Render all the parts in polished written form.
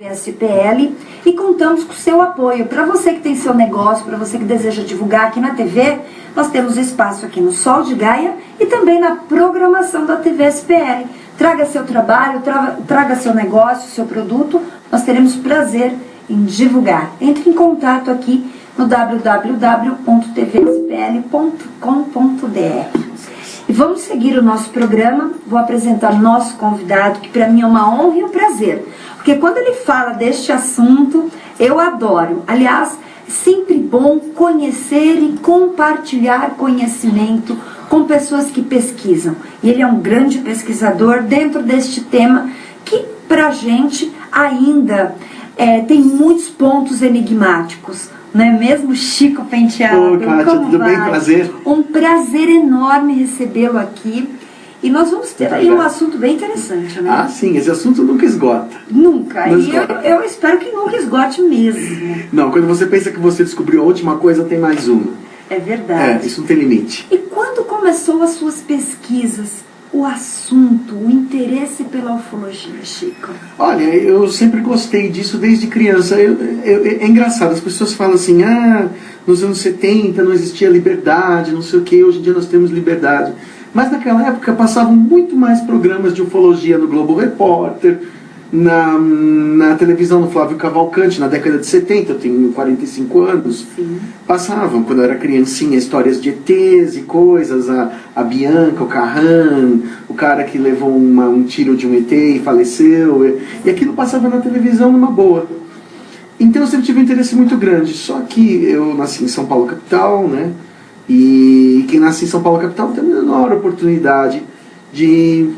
SPL e contamos com o seu apoio. Para você que tem seu negócio, para você que deseja divulgar aqui na TV, nós temos espaço aqui no Sol de Gaia e também na programação da TV SPL. Traga seu trabalho, traga seu negócio, seu produto, nós teremos prazer em divulgar. Entre em contato aqui no www.tvspl.com.br. E vamos seguir o nosso programa. Vou apresentar o nosso convidado, que para mim é uma honra e um prazer. Porque quando ele fala deste assunto, eu adoro. Aliás, é sempre bom conhecer e compartilhar conhecimento com pessoas que pesquisam. E ele é um grande pesquisador dentro deste tema que, pra gente, ainda tem muitos pontos enigmáticos. Não é mesmo, Chico Penteado? Oi, Kátia, tudo bem? Prazer. Um prazer enorme recebê-lo aqui. E nós vamos ter aí um assunto bem interessante, né? Ah, sim, esse assunto nunca esgota. Nunca. Não E esgota. eu espero que nunca esgote mesmo. Não, quando você pensa que você descobriu a última coisa, tem mais uma. É verdade. Isso não tem limite. E quando começou as suas pesquisas, o assunto, o interesse pela ufologia, Chico? Olha, eu sempre gostei disso desde criança. É engraçado, as pessoas falam assim, nos anos 70 não existia liberdade, não sei o que, hoje em dia nós temos liberdade. Mas naquela época passavam muito mais programas de ufologia no Globo Repórter, na televisão do Flávio Cavalcante, na década de 70, eu tenho 45 anos. Sim. Passavam, quando eu era criancinha, histórias de ETs e coisas, a Bianca, o Carran, o cara que levou um tiro de um ET e faleceu, e aquilo passava na televisão numa boa. Então eu sempre tive um interesse muito grande, só que eu nasci em São Paulo capital, né? E quem nasce em São Paulo capital tem a menor oportunidade de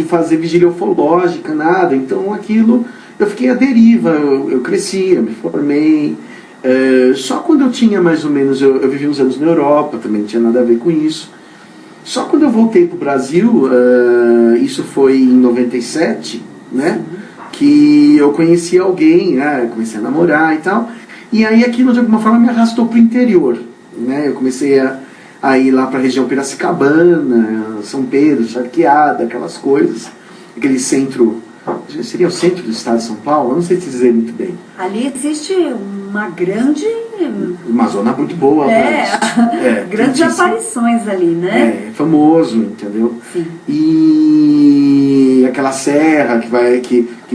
fazer vigília ufológica, nada. Então aquilo, eu fiquei à deriva, eu cresci, eu me formei. Só quando eu tinha mais ou menos, eu vivi uns anos na Europa, também não tinha nada a ver com isso. Só quando eu voltei para o Brasil, isso foi em 97, né? Que eu conheci alguém, comecei a namorar e tal. E aí aquilo de alguma forma me arrastou para o interior. Né? Eu comecei a ir lá para a região Piracicabana, São Pedro, Charqueada, aquelas coisas. Aquele centro, seria o centro do estado de São Paulo? Eu não sei te dizer muito bem. Ali existe uma grande... Uma zona muito boa. Grandes aparições ali, né? É famoso, entendeu? Sim. E aquela serra que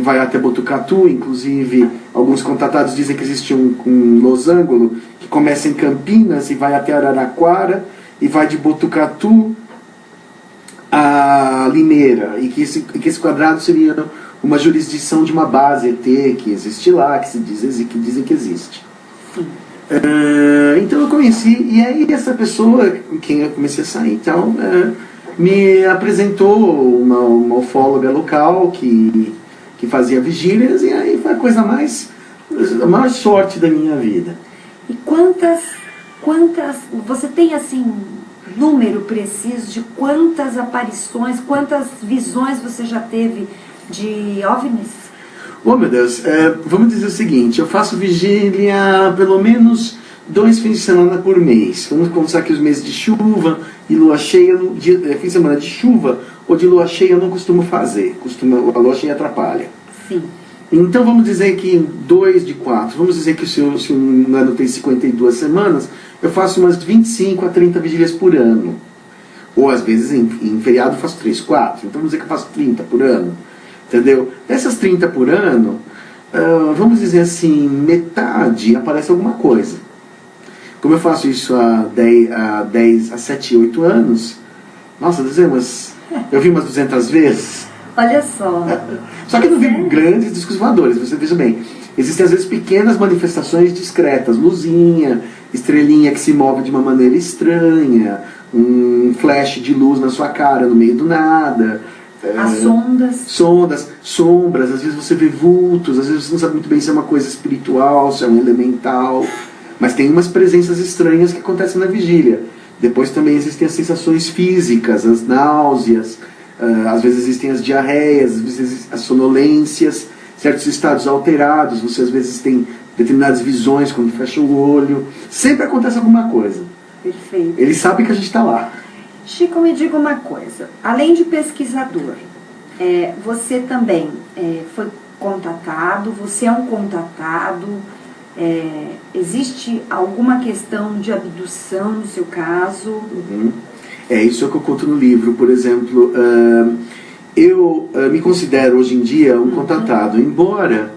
vai até Botucatu, inclusive alguns contatados dizem que existe um losango que começa em Campinas e vai até Araraquara e vai de Botucatu a Limeira, e que esse quadrado seria uma jurisdição de uma base ET que existe lá, que dizem que existe. Sim. Então eu conheci, e aí essa pessoa com quem eu comecei a sair então, me apresentou uma ufóloga local que fazia vigílias, e aí foi a maior sorte da minha vida. E quantas você tem assim número preciso de quantas aparições, quantas visões você já teve de OVNIs? Oh meu Deus, vamos dizer o seguinte, eu faço vigília pelo menos 2 fins de semana por mês. Vamos contar que os meses de chuva e lua cheia, fim de semana de chuva ou de lua cheia eu não costumo fazer, a lua cheia atrapalha. Sim. Então vamos dizer que 2 de 4, vamos dizer que se um ano tem 52 semanas, eu faço umas 25 a 30 vigílias por ano. Ou às vezes em feriado eu faço 3, 4, então vamos dizer que eu faço 30 por ano. Entendeu? Dessas 30 por ano, vamos dizer assim, metade aparece alguma coisa. Como eu faço isso há 7, 8 anos, nossa, eu vi umas 200 vezes. Olha só. Só que eu não vi grandes discos voadores, você veja bem. Existem às vezes pequenas manifestações discretas, luzinha, estrelinha que se move de uma maneira estranha, um flash de luz na sua cara no meio do nada. As sondas. Sombras, às vezes você vê vultos, às vezes você não sabe muito bem se é uma coisa espiritual, se é um elemental, mas tem umas presenças estranhas que acontecem na vigília. Depois também existem as sensações físicas, as náuseas, às vezes existem as diarreias, às vezes as sonolências, certos estados alterados, você às vezes tem determinadas visões quando fecha o olho, sempre acontece alguma coisa. Perfeito. Ele sabe que a gente está lá. Chico, me diga uma coisa, além de pesquisador, você também foi contatado, você é um contatado, existe alguma questão de abdução no seu caso? Uhum. Isso é o que eu conto no livro. Por exemplo, eu me considero hoje em dia um contatado, embora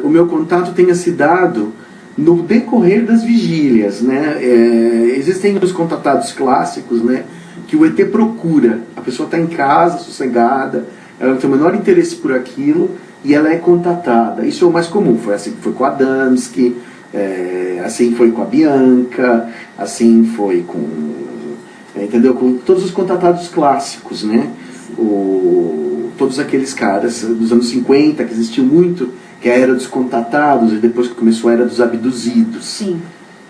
o meu contato tenha se dado no decorrer das vigílias, né? Existem os contatados clássicos, né? Que o ET procura, a pessoa está em casa, sossegada, ela não tem o menor interesse por aquilo e ela é contatada. Isso é o mais comum, foi assim que foi com a Adamski, assim foi com a Bianca, assim foi com, entendeu? Com todos os contatados clássicos, né? Todos aqueles caras dos anos 50, que existiu muito, que é a era dos contatados, e depois que começou a era dos abduzidos. Sim,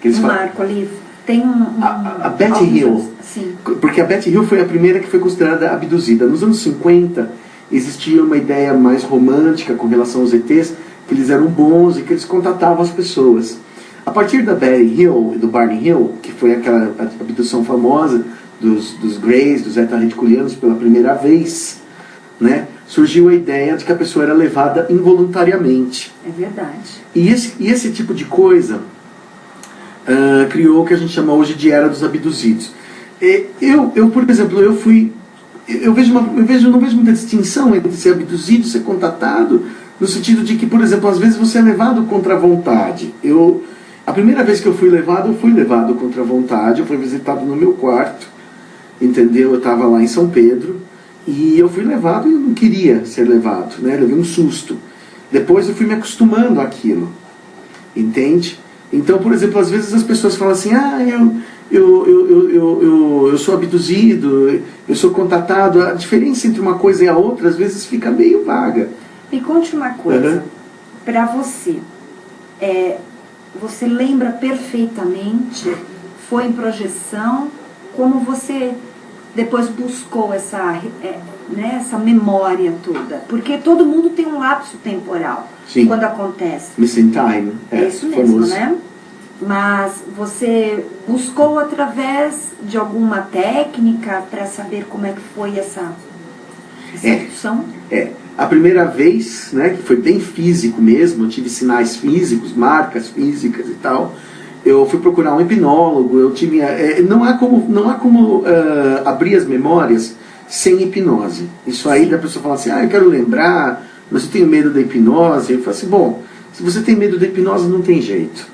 que eles Marco ali, tem a Betty Hill, sim. Porque a Betty Hill foi a primeira que foi considerada abduzida. Nos anos 50, existia uma ideia mais romântica com relação aos ETs, que eles eram bons e que eles contatavam as pessoas. A partir da Betty Hill e do Barney Hill, que foi aquela abdução famosa dos Greys, dos extraterritorianos pela primeira vez, né, surgiu a ideia de que a pessoa era levada involuntariamente. É verdade. E esse tipo de coisa criou o que a gente chama hoje de era dos abduzidos. Eu por exemplo, não vejo muita distinção entre ser abduzido e ser contatado, no sentido de que, por exemplo, às vezes você é levado contra a vontade. A primeira vez que eu fui levado contra a vontade. Eu fui visitado no meu quarto, entendeu? Eu estava lá em São Pedro e eu fui levado e eu não queria ser levado, né? Eu levei um susto. Depois eu fui me acostumando àquilo, entende? Então, por exemplo, às vezes as pessoas falam assim: eu sou abduzido, eu sou contatado. A diferença entre uma coisa e a outra às vezes fica meio vaga. Me conte uma coisa, para você, você lembra perfeitamente, foi em projeção, como você depois buscou essa memória toda? Porque todo mundo tem um lapso temporal. Sim. Quando acontece. Missing time. É isso mesmo, famoso, né? Mas você buscou através de alguma técnica para saber como é que foi essa abdução? A primeira vez, né, que foi bem físico mesmo, eu tive sinais físicos, marcas físicas e tal. Eu fui procurar um hipnólogo, não há como abrir as memórias sem hipnose. Isso aí da pessoa falar assim: eu quero lembrar, mas eu tenho medo da hipnose. Eu falo assim: bom, se você tem medo da hipnose, não tem jeito.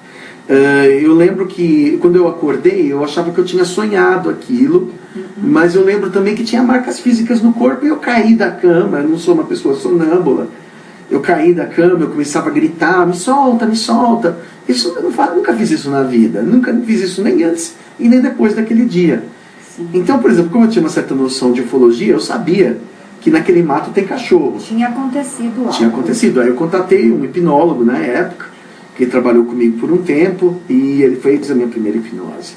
Eu lembro que quando eu acordei, eu achava que eu tinha sonhado aquilo, mas eu lembro também que tinha marcas físicas no corpo e eu caí da cama. Eu não sou uma pessoa sonâmbula. Eu caí da cama, eu começava a gritar: me solta, me solta. Nunca fiz isso na vida, nunca fiz isso nem antes e nem depois daquele dia. Sim. Então, por exemplo, como eu tinha uma certa noção de ufologia, eu sabia que naquele mato tem cachorro. Tinha acontecido algo. Tinha acontecido. Aí eu contatei um hipnólogo na época, que trabalhou comigo por um tempo, e ele fez a minha primeira hipnose.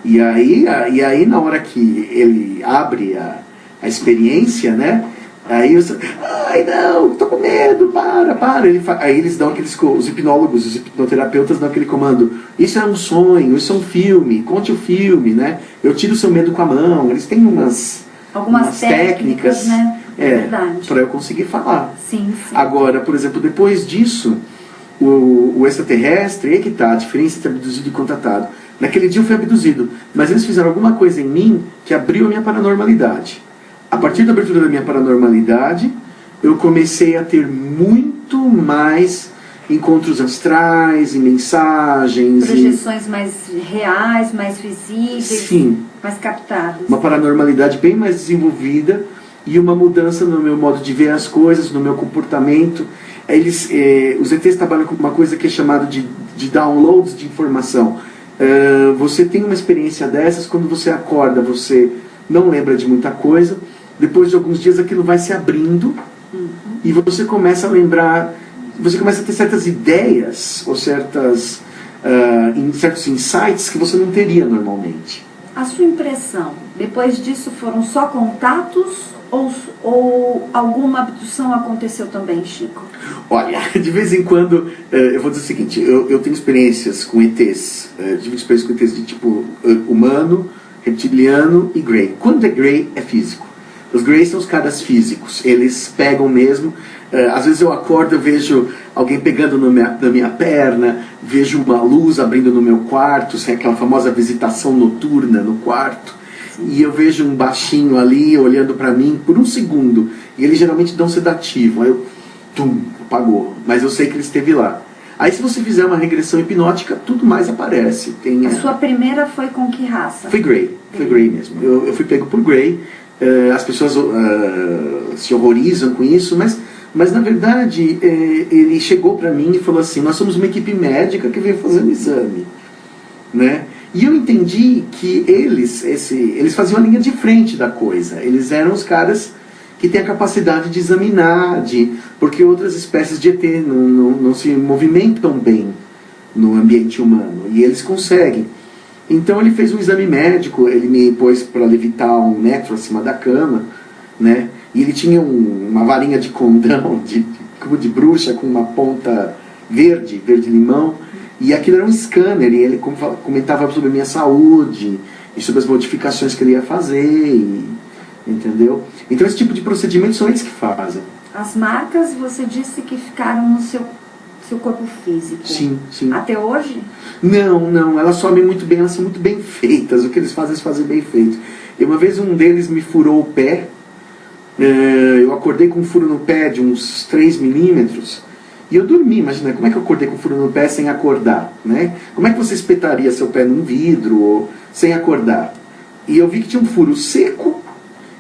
E aí na hora que ele abre a experiência, né? Aí eu não, tô com medo, para. Aí eles dão os hipnólogos, os hipnoterapeutas dão aquele comando: isso é um sonho, isso é um filme, conte o filme, né? Eu tiro o seu medo com a mão. Eles têm algumas técnicas, né? É verdade. Para eu conseguir falar. Sim. Agora, por exemplo, depois disso, o extraterrestre, aí que tá a diferença entre abduzido e contatado. Naquele dia eu fui abduzido, mas eles fizeram alguma coisa em mim que abriu a minha paranormalidade. A partir da abertura da minha paranormalidade, eu comecei a ter muito mais encontros astrais e mensagens. Projeções mais reais, mais visíveis. Sim. Mais captadas. Uma paranormalidade bem mais desenvolvida e uma mudança no meu modo de ver as coisas, no meu comportamento. Os ETs trabalham com uma coisa que é chamada de downloads de informação. Você tem uma experiência dessas, quando você acorda, você não lembra de muita coisa. Depois de alguns dias aquilo vai se abrindo e você começa a lembrar, você começa a ter certas ideias ou certos insights que você não teria normalmente. A sua impressão, depois disso foram só contatos ou alguma abdução aconteceu também, Chico? Olha, de vez em quando, eu vou dizer o seguinte, eu tenho experiências com ETs, tive experiências com ETs de tipo humano, reptiliano e Grey. Quando é Grey, é físico. Os Greys são os caras físicos, eles pegam mesmo, Às vezes eu acordo, eu vejo alguém pegando na minha perna, vejo uma luz abrindo no meu quarto, assim, aquela famosa visitação noturna no quarto. E eu vejo um baixinho ali olhando para mim por um segundo. E ele geralmente dá um sedativo. Aí eu, apagou. Mas eu sei que ele esteve lá. Aí se você fizer uma regressão hipnótica, tudo mais aparece. A sua primeira foi com que raça? Foi Grey. Foi Grey mesmo. Eu fui pego por Grey. As pessoas se horrorizam com isso, mas na verdade ele chegou para mim e falou assim: nós somos uma equipe médica que veio fazer um exame, né? E eu entendi que eles faziam a linha de frente da coisa. Eles eram os caras que têm a capacidade de examinar, porque outras espécies de ET não se movimentam bem no ambiente humano, e eles conseguem. Então ele fez um exame médico, ele me pôs para levitar 1 metro acima da cama, né? E ele tinha uma varinha de condão, como de bruxa, com uma ponta verde-limão, e aquilo era um scanner, e ele comentava sobre a minha saúde, e sobre as modificações que ele ia fazer, entendeu? Então esse tipo de procedimento são eles que fazem. As marcas, você disse que ficaram no seu corpo físico. Sim. Até hoje? Não, elas somem muito bem, elas são muito bem feitas. O que eles fazem bem feito. E uma vez um deles me furou o pé. Eu acordei com um furo no pé de uns 3 milímetros. E eu dormi, imagina, como é que eu acordei com um furo no pé sem acordar, né? Como é que você espetaria seu pé num vidro ou sem acordar? E eu vi que tinha um furo seco,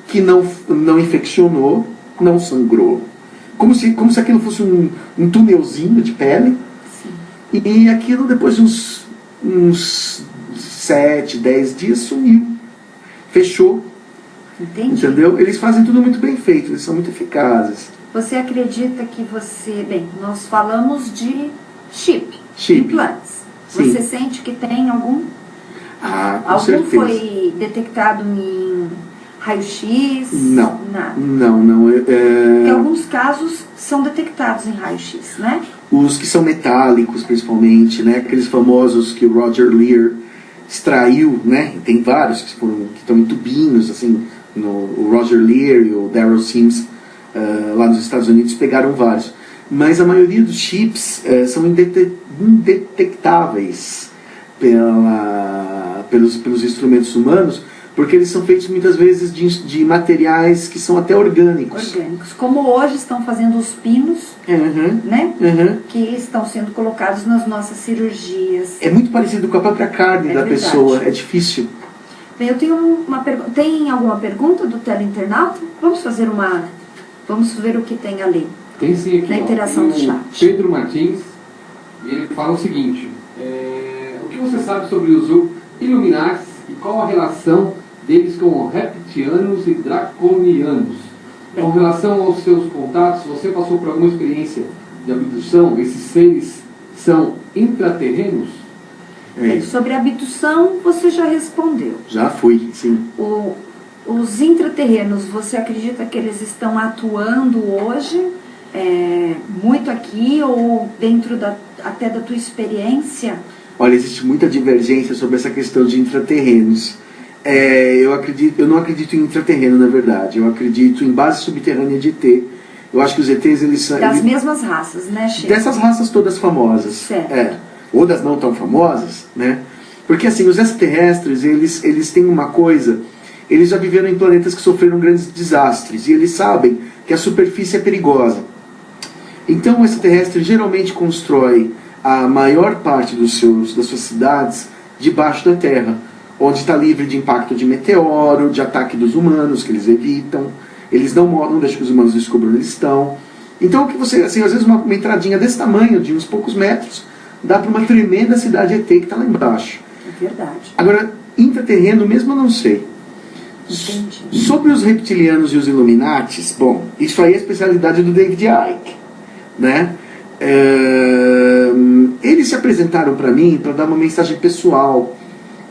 que não infeccionou, não sangrou. Como se aquilo fosse um túnelzinho de pele. Sim. E aquilo, depois de uns 7, 10 dias, sumiu. Fechou. Entendi. Entendeu? Eles fazem tudo muito bem feito, eles são muito eficazes. Você acredita que você... Bem, nós falamos de chip. Implantes. Sim. Você sente que tem algum? Com certeza. Foi detectado em raio-x? Não. Nada. Não. Porque alguns casos são detectados em raio-x, né? Os que são metálicos, principalmente, né? Aqueles famosos que o Roger Lear extraiu, né? Tem vários que estão em tubinhos, assim. O Roger Lear e o Darrell Sims, lá nos Estados Unidos, pegaram vários. Mas a maioria dos chips são indetectáveis pelos instrumentos humanos, porque eles são feitos muitas vezes de materiais que são até orgânicos. Como hoje estão fazendo os pinos, né? Que estão sendo colocados nas nossas cirurgias. É muito parecido com a própria carne da verdade. pessoa, é difícil. Bem, eu tenho uma pergunta. Tem alguma pergunta do teleinternauta? Vamos ver o que tem ali. Tem sim aqui, na interação do chat. Pedro Martins, e ele fala o seguinte: o que você sabe sobre os Illuminatis e qual a relação deles com reptilianos e draconianos? Com relação aos seus contatos, você passou por alguma experiência de abdução? Esses seres são intraterrenos? Sobre a abdução, você já respondeu. Já fui, sim. Os intraterrenos, você acredita que eles estão atuando hoje, muito aqui, ou dentro até da tua experiência? Olha, existe muita divergência sobre essa questão de intraterrenos. Eu não acredito em intraterreno, na verdade. Eu acredito em base subterrânea de ET. Eu acho que os ETs, eles são... Das mesmas raças, né, Chico? Dessas raças todas famosas. Certo. Ou das não tão famosas, né? Porque, assim, os extraterrestres, eles têm uma coisa... Eles já viveram em planetas que sofreram grandes desastres. E eles sabem que a superfície é perigosa. Então, o extraterrestre geralmente constrói a maior parte das suas cidades debaixo da terra, onde está livre de impacto de meteoro, de ataque dos humanos, que eles evitam. Eles não deixam que os humanos descubram onde eles estão. Então, que você, assim, às vezes uma entradinha desse tamanho, de uns poucos metros, dá para uma tremenda cidade ET que está lá embaixo. É verdade. Agora, intraterreno mesmo eu não sei. Entendi. Sobre os reptilianos e os Illuminatis, bom, isso aí é a especialidade do David Icke, né? Eles se apresentaram para mim para dar uma mensagem pessoal,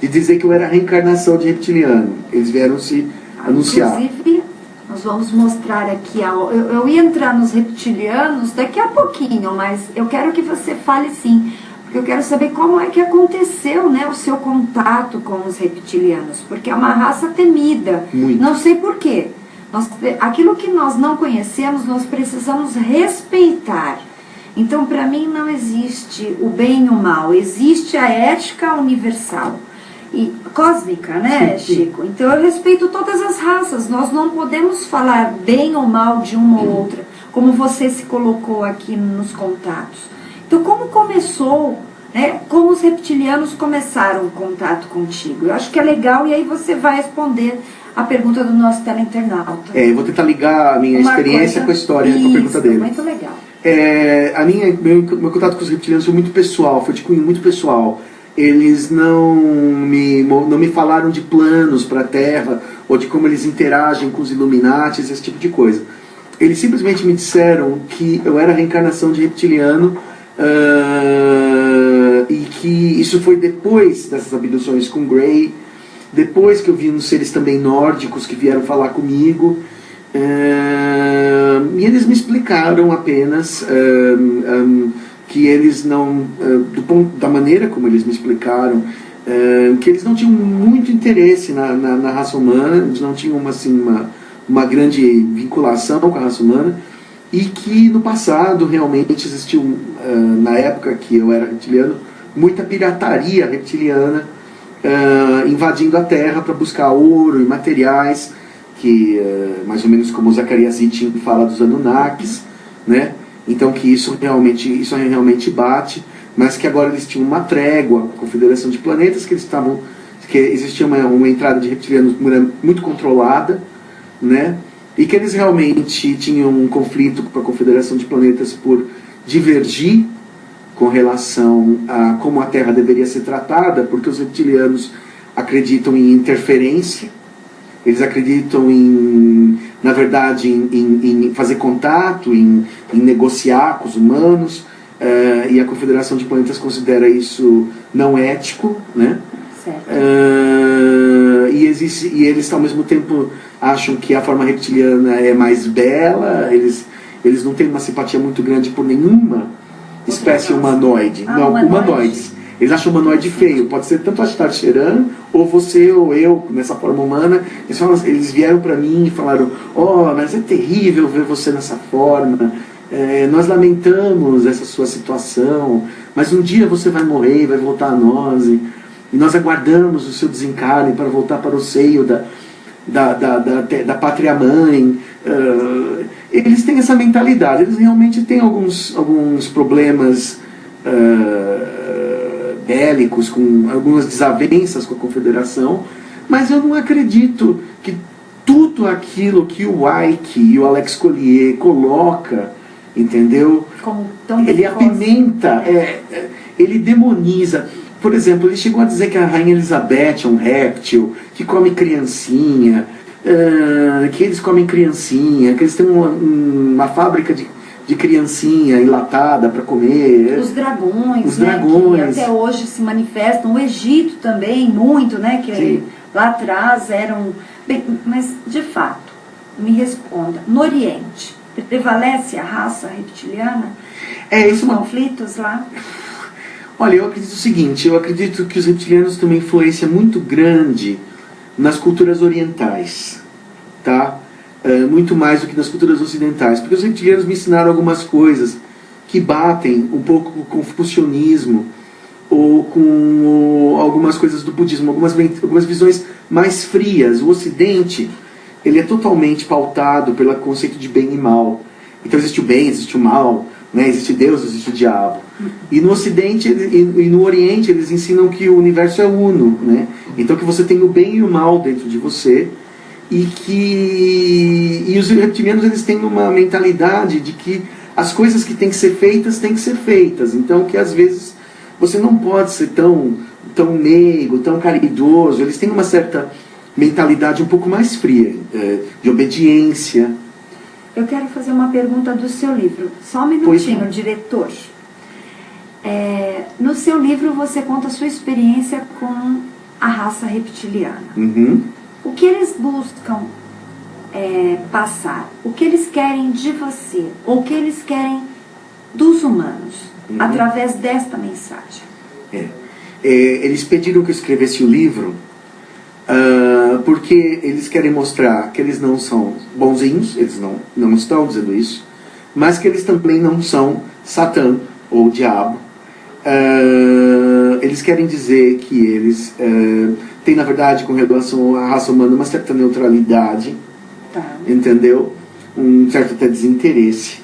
de dizer que eu era a reencarnação de reptiliano. Eles vieram se anunciar. Inclusive, nós vamos mostrar aqui, eu ia entrar nos reptilianos daqui a pouquinho, mas eu quero que você fale sim, porque eu quero saber como é que aconteceu, né, o seu contato com os reptilianos, porque é uma raça temida. Muito. Não sei por quê, Aquilo que nós não conhecemos, nós precisamos respeitar. Então, para mim, não existe o bem e o mal, existe a ética universal. E cósmica, né, sim, sim. Chico? Então eu respeito todas as raças. Nós não podemos falar bem ou mal de uma ou outra, como você se colocou aqui nos contatos. Então, como começou, né? Como os reptilianos começaram o contato contigo? Eu acho que é legal, e aí você vai responder a pergunta do nosso teleinternauta. Eu vou tentar ligar a minha experiência com a história, com a pergunta dele. Muito legal. Meu contato com os reptilianos foi muito pessoal, foi de cunho muito pessoal. Eles não me falaram de planos para a Terra, ou de como eles interagem com os Illuminatis, esse tipo de coisa. Eles simplesmente me disseram que eu era a reencarnação de reptiliano, e que isso foi depois dessas abduções com Grey, depois que eu vi uns seres também nórdicos que vieram falar comigo, e eles me explicaram apenas que eles não, da maneira como eles me explicaram, que eles não tinham muito interesse na raça humana, eles não tinham uma grande vinculação com a raça humana, e que no passado realmente existiu, na época que eu era reptiliano, muita pirataria reptiliana, invadindo a Terra para buscar ouro e materiais, que mais ou menos como o Zacarias Sitchin fala dos Anunnakis, né? Então que isso realmente bate, mas que agora eles tinham uma trégua com a Confederação de Planetas, que existia uma entrada de reptilianos muito controlada, né? E que eles realmente tinham um conflito com a Confederação de Planetas por divergir com relação a como a Terra deveria ser tratada, porque os reptilianos acreditam em interferência, eles acreditam na verdade, em fazer contato, em negociar com os humanos, e a Confederação de Planetas considera isso não ético, né? Certo. E eles, ao mesmo tempo, acham que a forma reptiliana é mais bela, eles não têm uma simpatia muito grande por nenhuma espécie humanoide. Não, humanoides. Eles acham o humanoide feio. Pode ser tanto a Ashtar Sheran, ou você ou eu, nessa forma humana. Eles vieram para mim e falaram: mas é terrível ver você nessa forma. Nós lamentamos essa sua situação, mas um dia você vai morrer e vai voltar a nós. E nós aguardamos o seu desencarne para voltar para o seio da pátria-mãe. Eles têm essa mentalidade. Eles realmente têm alguns problemas bélicos, com algumas desavenças com a Confederação, mas eu não acredito que tudo aquilo que o Ike e o Alex Collier coloca, entendeu? Ele apimenta, ele demoniza. Por exemplo, ele chegou a dizer que a Rainha Elizabeth é um réptil, que come criancinha, que eles comem criancinha, que eles têm uma fábrica de criancinha enlatada para comer. Os dragões, os né, dragões. Que até hoje se manifestam. O Egito também, muito, né? Que lá atrás eram... Bem, mas, de fato, me responda, no Oriente, prevalece a raça reptiliana? Os conflitos lá? Olha, eu acredito o seguinte, eu acredito que os reptilianos têm uma influência muito grande nas culturas orientais, tá? Muito mais do que nas culturas ocidentais, porque os reptilianos me ensinaram algumas coisas que batem um pouco com o confucionismo ou com algumas coisas do budismo, algumas visões mais frias. O Ocidente, ele é totalmente pautado pelo conceito de bem e mal. Então existe o bem, existe o mal, né? Existe Deus, existe o diabo. E no Ocidente e no Oriente eles ensinam que o universo é uno, né? Então que você tem o bem e o mal dentro de você. E os reptilianos, eles têm uma mentalidade de que as coisas que têm que ser feitas. Então que às vezes você não pode ser tão meigo, tão caridoso. Eles têm uma certa mentalidade um pouco mais fria, de obediência. Eu quero fazer uma pergunta do seu livro. Só um minutinho, diretor. No seu livro você conta a sua experiência com a raça reptiliana. Uhum. O que eles buscam passar? O que eles querem de você? Ou o que eles querem dos humanos? Através desta mensagem. Eles pediram que eu escrevesse o livro porque eles querem mostrar que eles não são bonzinhos, eles não estão dizendo isso, mas que eles também não são Satã ou diabo. Eles querem dizer que eles têm, na verdade, com relação à raça humana, uma certa neutralidade, entendeu? Um certo até desinteresse.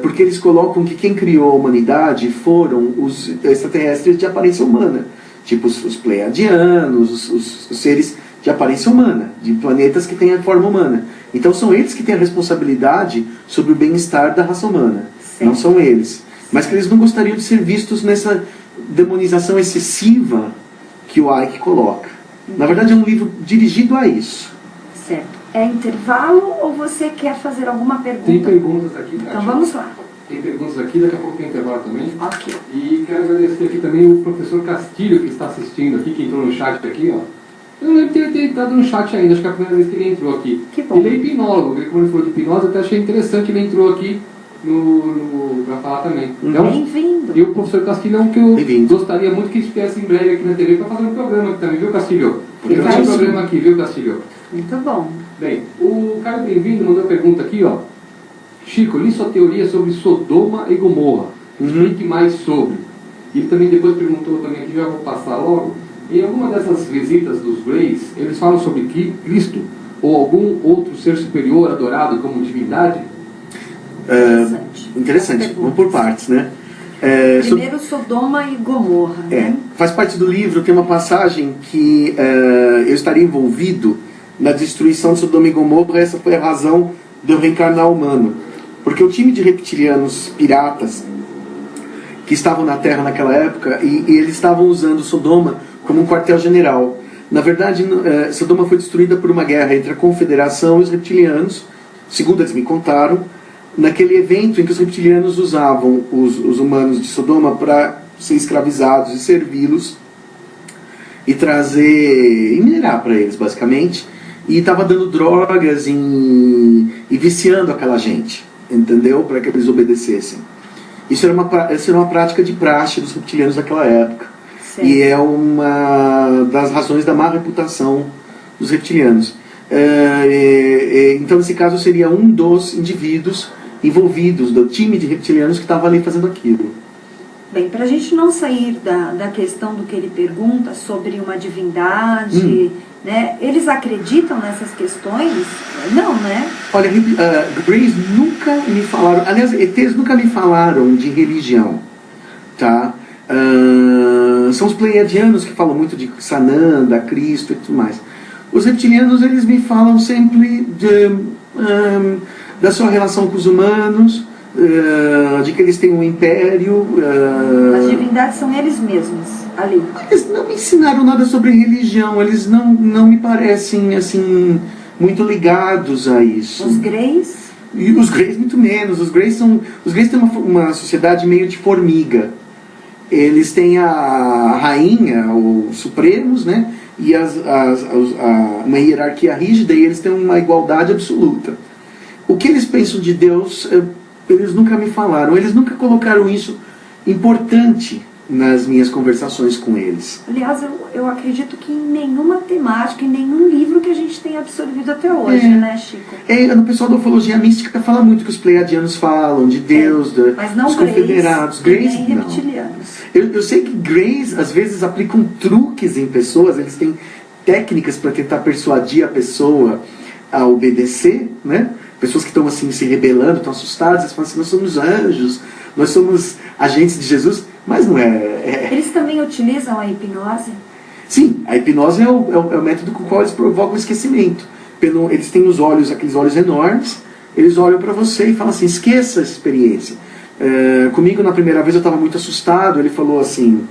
Porque eles colocam que quem criou a humanidade foram os extraterrestres de aparência humana, tipo os pleiadianos, os seres de aparência humana, de planetas que têm a forma humana. Então são eles que têm a responsabilidade sobre o bem-estar da raça humana, não são eles. Mas que eles não gostariam de ser vistos nessa demonização excessiva que o Icke coloca. Na verdade é um livro dirigido a isso. Certo. É intervalo ou você quer fazer alguma pergunta? Tem perguntas aqui. Então vamos lá. Tem perguntas aqui, daqui a pouco tem intervalo também. Ok. E quero agradecer aqui também o professor Castilho, que está assistindo aqui, que entrou no chat aqui, ó. Eu não lembro de ter entrado no chat ainda, acho que é a primeira vez que ele entrou aqui. Que bom. Ele é hipnólogo, como ele falou de hipnose, eu até achei interessante que ele entrou aqui para falar também. Então, bem-vindo. E o professor Castilho é um que eu gostaria muito que estivesse em breve aqui na TV para fazer um programa aqui também, viu, Castilho? Porque eu tenho um programa aqui, viu, Castilho? Muito bom. Bem, o Caio Bem-vindo mandou uma pergunta aqui, ó. Chico, li sua teoria sobre Sodoma e Gomorra. Explique mais sobre. E ele também depois perguntou também aqui, já vou passar logo. Em alguma dessas visitas dos Greys, eles falam sobre Cristo ou algum outro ser superior adorado como divindade? Interessante. Vamos por partes, né? Primeiro Sodoma e Gomorra. Né? Faz parte do livro, tem uma passagem que eu estaria envolvido na destruição de Sodoma e Gomorra. Essa foi a razão de eu reencarnar humano. Porque o time de reptilianos piratas que estavam na Terra naquela época, e eles estavam usando Sodoma como um quartel-general. Na verdade, Sodoma foi destruída por uma guerra entre a Confederação e os reptilianos, segundo eles me contaram, naquele evento em que os reptilianos usavam os humanos de Sodoma para ser escravizados e servi-los e e minerar para eles, basicamente, e estava dando drogas e viciando aquela gente, entendeu? Para que eles obedecessem. Isso era uma prática de praxe dos reptilianos daquela época. Sim. E é uma das razões da má reputação dos reptilianos. Então, nesse caso, seria um dos indivíduos envolvidos do time de reptilianos que estava ali fazendo aquilo. Bem, para a gente não sair da questão do que ele pergunta sobre uma divindade, né? Eles acreditam nessas questões? Não, né? Olha, Greys nunca me falaram, aliás, ETs nunca me falaram de religião, tá? São os pleiadianos que falam muito de Sananda, Cristo e tudo mais. Os reptilianos, eles me falam sempre da sua relação com os humanos, de que eles têm um império. As divindades são eles mesmos, ali. Eles não me ensinaram nada sobre religião, eles não me parecem assim muito ligados a isso. Os Greys? E os Greys muito menos. Os Greys têm uma sociedade meio de formiga. Eles têm a rainha, os supremos, né? E uma hierarquia rígida, e eles têm uma igualdade absoluta. O que eles pensam de Deus, eles nunca me falaram. Eles nunca colocaram isso importante nas minhas conversações com eles. Aliás, eu acredito que em nenhuma temática, em nenhum livro que a gente tenha absorvido até hoje, né, Chico? No pessoal da ufologia mística fala muito que os pleiadianos falam de Deus, mas não dos confederados. Greys, nem reptilianos. Eu sei que Greys às vezes aplicam truques em pessoas, eles têm técnicas para tentar persuadir a pessoa a obedecer, né? Pessoas que estão assim se rebelando, estão assustadas, eles falam assim: nós somos anjos, nós somos agentes de Jesus, mas não é. Eles também utilizam a hipnose? Sim, a hipnose é o método com o qual eles provocam o esquecimento. Eles têm os olhos, aqueles olhos enormes, eles olham para você e falam assim: esqueça essa experiência. Comigo, na primeira vez, eu estava muito assustado. Ele falou assim: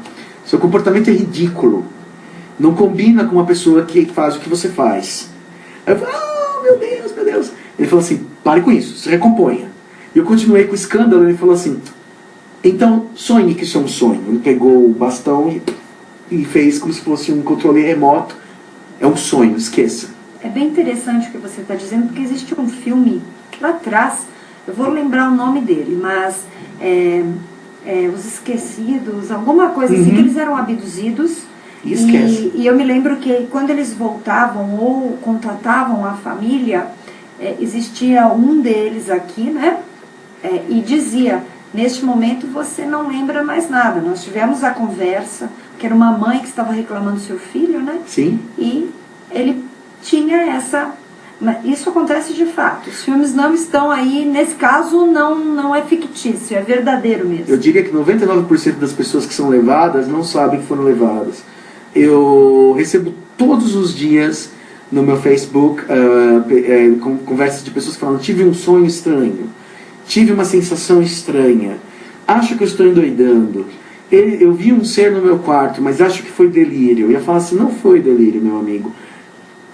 seu comportamento é ridículo, não combina com uma pessoa que faz o que você faz. Eu falei: oh, meu Deus, meu Deus. Ele falou assim: pare com isso, se recomponha. E eu continuei com o escândalo. Ele falou assim: então sonhe que isso é um sonho. Ele pegou o bastão e fez como se fosse um controle remoto. É um sonho, esqueça. É bem interessante o que você está dizendo, porque existe um filme lá atrás, eu vou lembrar o nome dele, mas Os Esquecidos, alguma coisa assim, que eles eram abduzidos E esquece. E eu me lembro que quando eles voltavam ou contatavam a família, existia um deles aqui, né? E dizia, neste momento você não lembra mais nada. Nós tivemos a conversa, que era uma mãe que estava reclamando do seu filho, né? Sim. E ele tinha essa... Isso acontece de fato. Os filmes não estão aí, nesse caso não é fictício, é verdadeiro mesmo. Eu diria que 99% das pessoas que são levadas não sabem que foram levadas. Eu recebo todos os dias no meu Facebook conversas de pessoas falando: tive um sonho estranho, tive uma sensação estranha, acho que eu estou endoidando, eu vi um ser no meu quarto, mas acho que foi delírio. Eu ia falar assim: não foi delírio, meu amigo.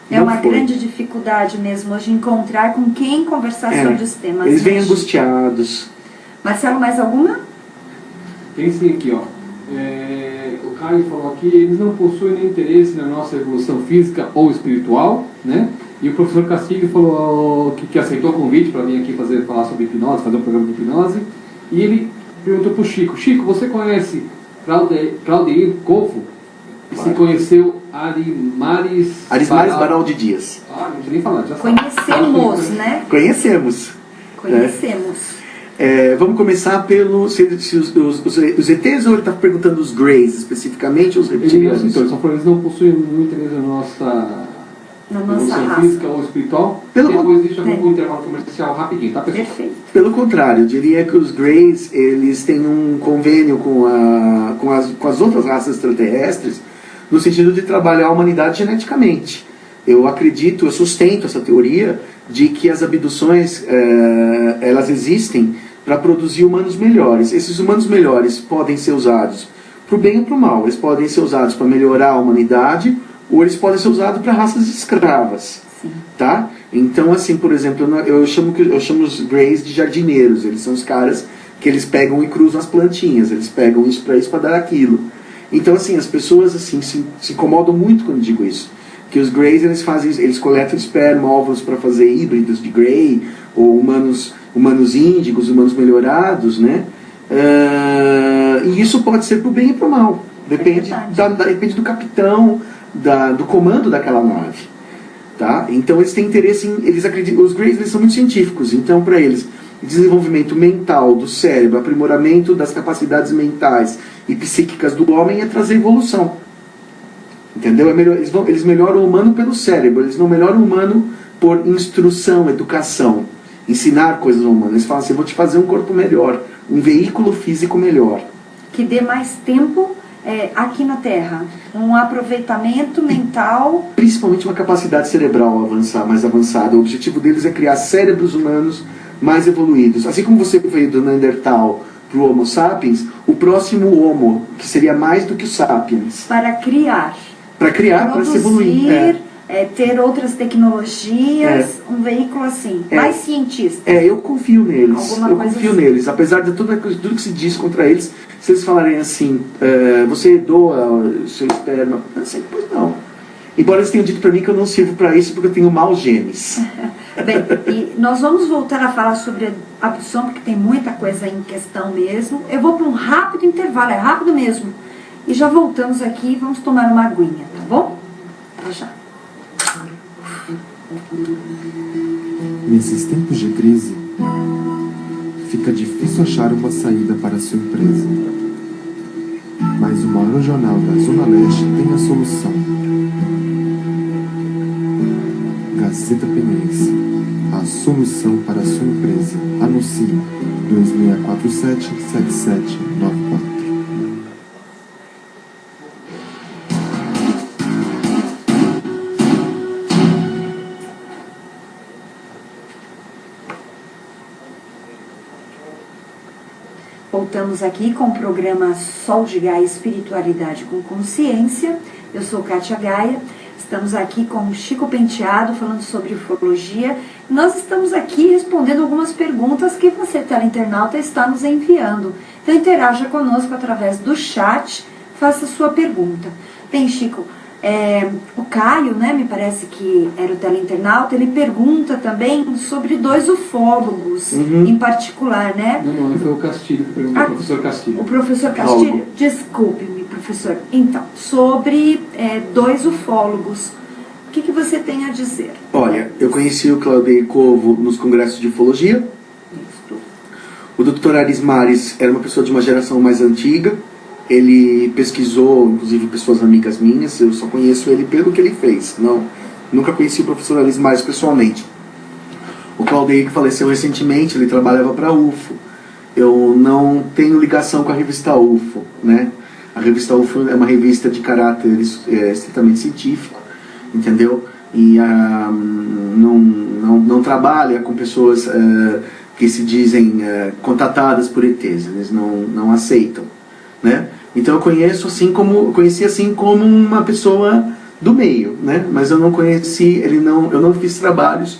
É uma grande dificuldade mesmo hoje encontrar com quem conversar sobre os temas. Eles vêm angustiados. Marcelo, mais alguma? Tem sim aqui, ó. O Caio falou aqui, eles não possuem nem interesse na nossa evolução física ou espiritual, né? E o professor Castilho falou que aceitou o convite para vir aqui falar sobre hipnose, fazer um programa de hipnose. E ele perguntou para o Chico: Chico, você conhece Claudeir Covo? E se conheceu Arimares Baraldi Dias. Não precisa nem falar, já sabe. Conhecemos, né? Conhecemos. Vamos começar pelo se os ETs, ou ele está perguntando os Greys, especificamente os reptilianos? Eles não possuem muito interesse na nossa raça física ou espiritual. Depois deixa um intervalo comercial rapidinho, tá, pessoal? Perfeito. Pelo contrário, eu diria que os Greys, eles têm um convênio com as outras raças extraterrestres, no sentido de trabalhar a humanidade geneticamente. Eu sustento essa teoria de que as abduções, elas existem para produzir humanos melhores. Esses humanos melhores podem ser usados para o bem ou para o mal. Eles podem ser usados para melhorar a humanidade, ou eles podem ser usados para raças escravas. Sim. Tá? Então, assim, por exemplo, eu chamo os Greys de jardineiros. Eles são os caras que eles pegam e cruzam as plantinhas. Eles pegam isso para dar aquilo. Então, assim, as pessoas assim, se incomodam muito quando digo isso. Que os Greys, eles coletam esperma, óvulos para fazer híbridos de Grey, ou humanos índigos, humanos melhorados, né? E isso pode ser pro bem e pro mal. Depende do capitão, do comando daquela nave. Tá? Então eles têm interesse eles acreditam, os Greys, eles são muito científicos, então para eles desenvolvimento mental do cérebro, aprimoramento das capacidades mentais e psíquicas do homem é trazer evolução. Entendeu? Eles melhoram o humano pelo cérebro, eles não melhoram o humano por instrução, educação, ensinar coisas ao humano. Eles falam assim: eu vou te fazer um corpo melhor, um veículo físico melhor. Que dê mais tempo aqui na Terra, um aproveitamento mental. Principalmente uma capacidade cerebral mais avançada. O objetivo deles é criar cérebros humanos mais evoluídos. Assim como você veio do Neandertal para o Homo sapiens, o próximo Homo, que seria mais do que o sapiens. Para criar, para se evoluir. Ter outras tecnologias, um veículo assim, mais cientista. Eu confio neles. Apesar de tudo que se diz contra eles, se eles falarem assim, você doa o seu esperma, assim, pois não. Embora eles tenham dito para mim que eu não sirvo para isso porque eu tenho maus genes. Bem, e nós vamos voltar a falar sobre a abdução, porque tem muita coisa em questão mesmo. Eu vou para um rápido intervalo, é rápido mesmo. E já voltamos aqui e vamos tomar uma aguinha, tá bom? Até já. Nesses tempos de crise, fica difícil achar uma saída para a sua empresa. Mas o maior jornal da Zona Leste tem a solução. Gazeta Penense, a solução para a sua empresa. Anuncie 2647-7794. Voltamos aqui com o programa Sol de Gaia Espiritualidade com Consciência. Eu sou Kátia Gaia. Estamos aqui com o Chico Penteado falando sobre ufologia. Nós estamos aqui respondendo algumas perguntas que você, teleinternauta, está nos enviando. Então interaja conosco através do chat, faça sua pergunta. Bem, Chico, O Caio, né, me parece que era o teleinternauta, ele pergunta também sobre 2 ufólogos em particular, né? Não, foi o Castilho que perguntou, o professor Castilho. O professor Castilho, desculpe-me, professor. Então, sobre 2 ufólogos, o que você tem a dizer? Olha, eu conheci o Claudeir Covo nos congressos de ufologia. O Dr. Aris Mares era uma pessoa de uma geração mais antiga. Ele pesquisou, inclusive, pessoas amigas minhas. Eu só conheço ele pelo que ele fez. Nunca conheci o professor Aris Mares pessoalmente. O Claudeir, que faleceu recentemente, ele trabalhava para a UFO. Eu não tenho ligação com a revista UFO, né? A revista UFO é uma revista de caráter estritamente científico, entendeu? E não trabalha com pessoas que se dizem contatadas por ETs. Eles não aceitam, né? Então eu conheci assim como uma pessoa do meio, né? Mas eu não conheci, eu não fiz trabalhos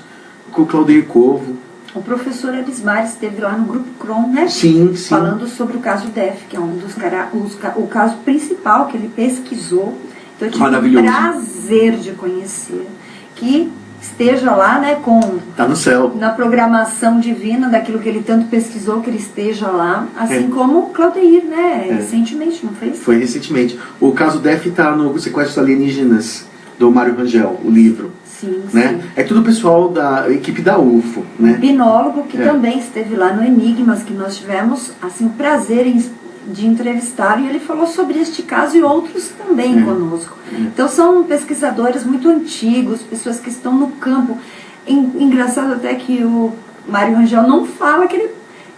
com o Claudeir Covo. O professor Aris Mares esteve lá no Grupo Cron, né? Sim. Falando sobre o caso DEF, que é um dos o caso principal que ele pesquisou. Então eu tive o prazer de conhecer, que esteja lá, né, tá no céu, na programação divina daquilo que ele tanto pesquisou, que ele esteja lá, assim como o Claudeir, né, recentemente, não foi isso? Foi recentemente. O caso DEF está no Sequestros Alienígenas, do Mário Rangel, o livro. Sim, né? sim. É tudo o pessoal da equipe da UFO, né? Binólogo, que também esteve lá no Enigmas, que nós tivemos, assim, o prazer de entrevistar, e ele falou sobre este caso e outros também conosco. Então são pesquisadores muito antigos, pessoas que estão no campo. Engraçado até que o Mário Rangel não fala que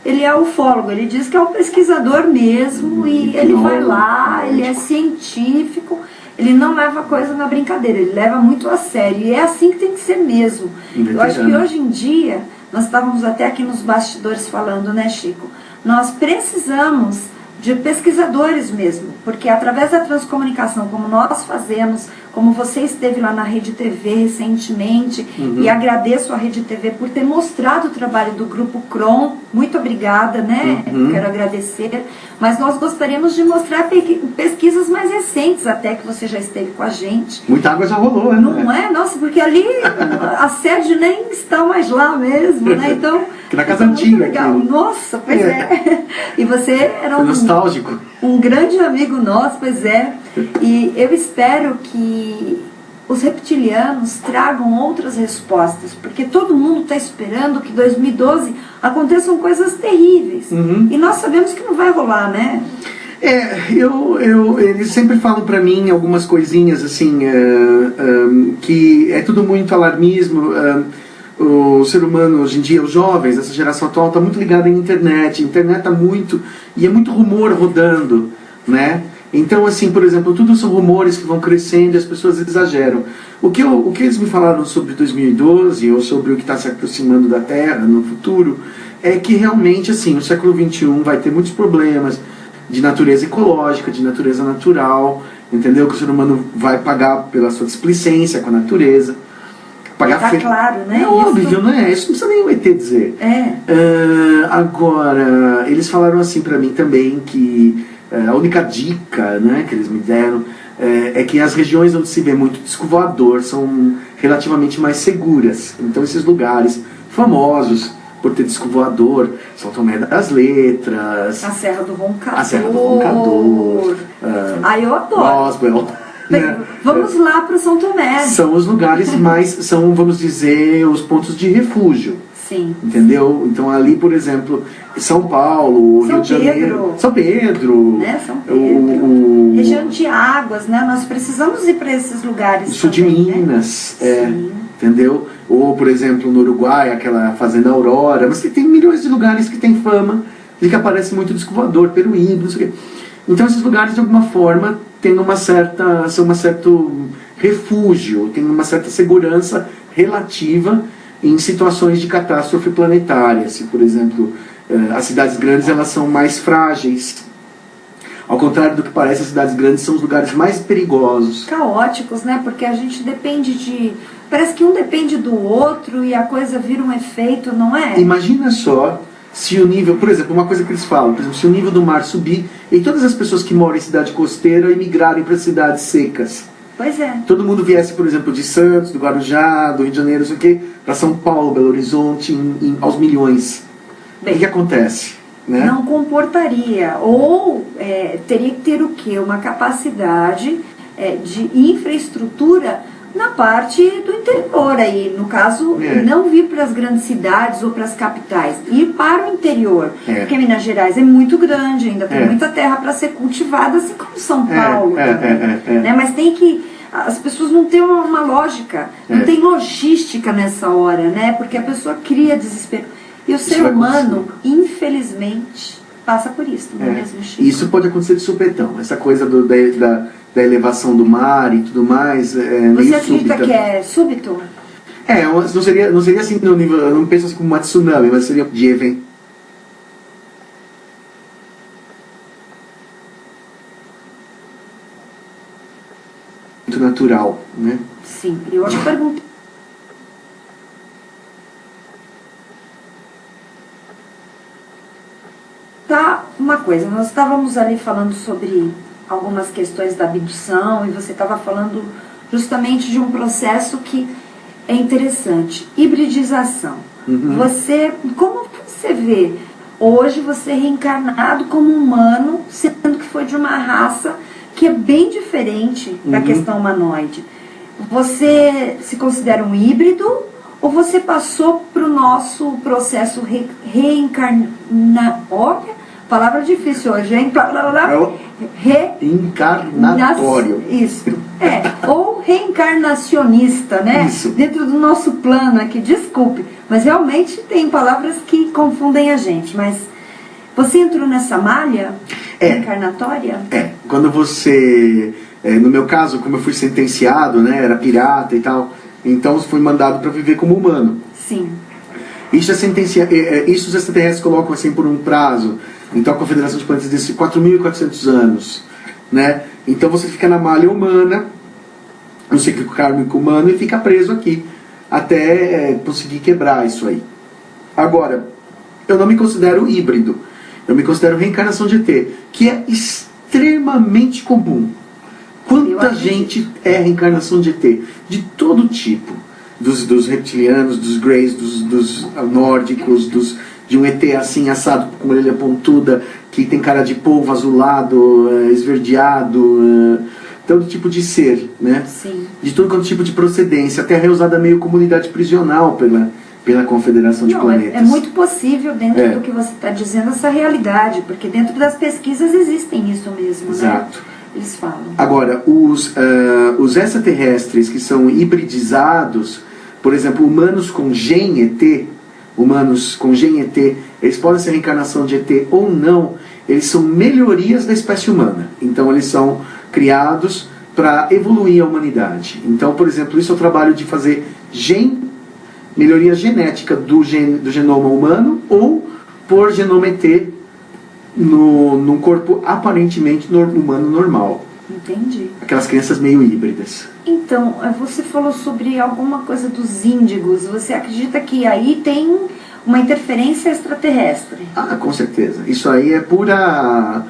ele é ufólogo, ele diz que é um pesquisador mesmo, e ele vai lá, ele é científico, ele não leva a coisa na brincadeira, ele leva muito a sério, e é assim que tem que ser mesmo. Eu acho que hoje em dia, nós estávamos até aqui nos bastidores falando, né, Chico? Nós precisamos de pesquisadores mesmo, porque através da transcomunicação, como nós fazemos, como você esteve lá na Rede TV recentemente, e agradeço a Rede TV por ter mostrado o trabalho do Grupo Cron, muito obrigada, né? Quero agradecer, mas nós gostaríamos de mostrar pesquisas mais recentes, até que você já esteve com a gente. Muita água já rolou, né? Não é? Nossa, porque ali a sede nem está mais lá mesmo, né? Então, na casa antiga. Legal. Nossa, pois é. E você era nostálgico. Um grande amigo nosso, pois é. E eu espero que os reptilianos tragam outras respostas, porque todo mundo está esperando que em 2012 aconteçam coisas terríveis. E nós sabemos que não vai rolar, né? Eles sempre falam para mim algumas coisinhas assim, que é tudo muito alarmismo. O ser humano hoje em dia, os jovens, essa geração atual, está muito ligada à internet. A internet está muito, e é muito rumor rodando, né? Então, assim, por exemplo, tudo são rumores que vão crescendo e as pessoas exageram. O que eles me falaram sobre 2012, ou sobre o que está se aproximando da Terra no futuro, é que realmente, assim, o século XXI vai ter muitos problemas de natureza ecológica, de natureza natural, entendeu? Que o ser humano vai pagar pela sua displicência com a natureza. Tá claro, né? É óbvio, não é? Isso não precisa nem o ET dizer. Agora, eles falaram assim pra mim também que a única dica, né, que eles me deram é que as regiões onde se vê muito disco voador são relativamente mais seguras. Então esses lugares famosos por ter disco voador, São Tomé das Letras, a Serra do Roncador. A Serra do Roncador. Eu adoro. Roswell. Vamos lá para São Tomé. São os lugares mais, são, vamos dizer, os pontos de refúgio. Sim. Entendeu? Então ali, por exemplo, São Paulo, Rio de Janeiro, São Pedro, né? São Pedro. Região de águas, né? Nós precisamos ir para esses lugares. Sul de Minas, entendeu? Ou, por exemplo, no Uruguai, aquela Fazenda Aurora. Mas tem milhões de lugares que tem fama de que aparece muito disco voador, Peruíbe, não sei o quê. Então esses lugares, de alguma forma, são um certo refúgio, tem uma certa segurança relativa em situações de catástrofe planetária. Se, por exemplo, as cidades grandes elas são mais frágeis. Ao contrário do que parece, as cidades grandes são os lugares mais perigosos. Caóticos, né? Porque a gente depende de... Parece que um depende do outro e a coisa vira um efeito, não é? Imagina só se o nível... Por exemplo, uma coisa que eles falam, por exemplo, se o nível do mar subir e todas as pessoas que moram em cidade costeira emigrarem para cidades secas. Pois é. Todo mundo viesse, por exemplo, de Santos, do Guarujá, do Rio de Janeiro, não sei o quê, para São Paulo, Belo Horizonte, aos milhões. Bem, o que acontece? Né? Não comportaria. Ou teria que ter o quê? Uma capacidade de infraestrutura na parte do interior aí. No caso, não vir para as grandes cidades ou para as capitais, ir para o interior. Porque Minas Gerais é muito grande, ainda tem muita terra para ser cultivada, assim como São Paulo. Né? Mas tem que... As pessoas não têm uma lógica, não tem logística nessa hora, né? Porque a pessoa cria desespero. E o ser humano, infelizmente, passa por isso, não é mesmo, Chico? Isso pode acontecer de supetão. Essa coisa da elevação do mar e tudo mais é meio Você acredita súbita. que é súbito? Não seria assim no nível, eu não penso assim como uma tsunami, mas seria de evento natural, né? Sim, eu te pergunto. Tá, uma coisa, nós estávamos ali falando sobre algumas questões da abdução e você estava falando justamente de um processo que é interessante, hibridização. Como você vê hoje você reencarnado como humano, sendo que foi de uma raça que é bem diferente da questão humanoide? Você se considera um híbrido ou você passou para o nosso processo reencarnatório? Palavra difícil hoje, hein? Reencarnatório. Isso. Ou reencarnacionista, né? Isso. Dentro do nosso plano aqui, desculpe. Mas realmente tem palavras que confundem a gente. Mas você entrou nessa malha reencarnatória? Quando você... no meu caso, como eu fui sentenciado, né? Era pirata e tal. Então fui mandado para viver como humano. Sim. Isso os extraterrestres colocam assim por um prazo. Então a Confederação de Planetas diz 4.400 anos, né? Então você fica na malha humana, no ciclo kármico humano, e fica preso aqui até conseguir quebrar isso aí. Agora, eu não me considero híbrido, eu me considero reencarnação de ET, que é extremamente comum. Quanta gente é reencarnação de ET? De todo tipo. Dos reptilianos, dos greys, dos nórdicos, de um ET assim, assado, com orelha pontuda, que tem cara de polvo azulado, esverdeado, todo tipo de ser, né? Sim. De todo quanto tipo de procedência. A Terra é usada meio comunidade prisional pela Confederação de Planetas. É muito possível, dentro do que você está dizendo, essa realidade, porque dentro das pesquisas existem isso mesmo, Exato. Né? Eles falam. Agora, os extraterrestres que são hibridizados, por exemplo, humanos com gen ET, eles podem ser reencarnação de ET ou não, eles são melhorias da espécie humana. Então eles são criados para evoluir a humanidade. Então, por exemplo, isso é o trabalho de fazer melhoria genética do genoma humano ou por genoma ET num corpo aparentemente humano normal. Entendi. Aquelas crianças meio híbridas. Então, você falou sobre alguma coisa dos índigos. Você acredita que aí tem uma interferência extraterrestre? Ah, com certeza. Isso aí é pura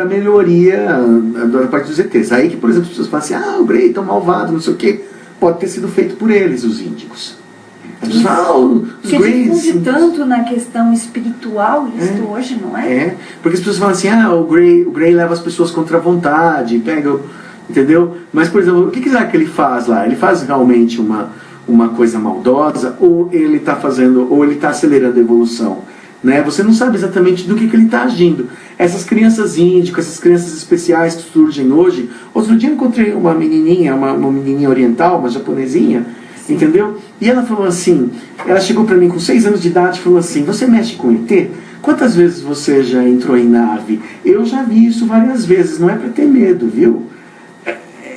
melhoria da parte dos ETs. Aí que, por exemplo, as pessoas falam assim, o Grey é tão malvado, não sei o quê. Pode ter sido feito por eles, os índigos. Se difunde tanto na questão espiritual isso hoje, não é? Porque as pessoas falam assim, o Grey leva as pessoas contra a vontade, entendeu? Mas, por exemplo, o que será que ele faz lá? Ele faz realmente uma coisa maldosa, ou ele está acelerando a evolução? Né? Você não sabe exatamente do que ele está agindo. Essas crianças índicas, essas crianças especiais que surgem hoje, outro dia eu encontrei uma menininha oriental, uma japonesinha, sim, entendeu? E ela falou assim, ela chegou para mim com 6 anos de idade e falou assim, você mexe com ET? Quantas vezes você já entrou em nave? Eu já vi isso várias vezes, não é para ter medo, viu?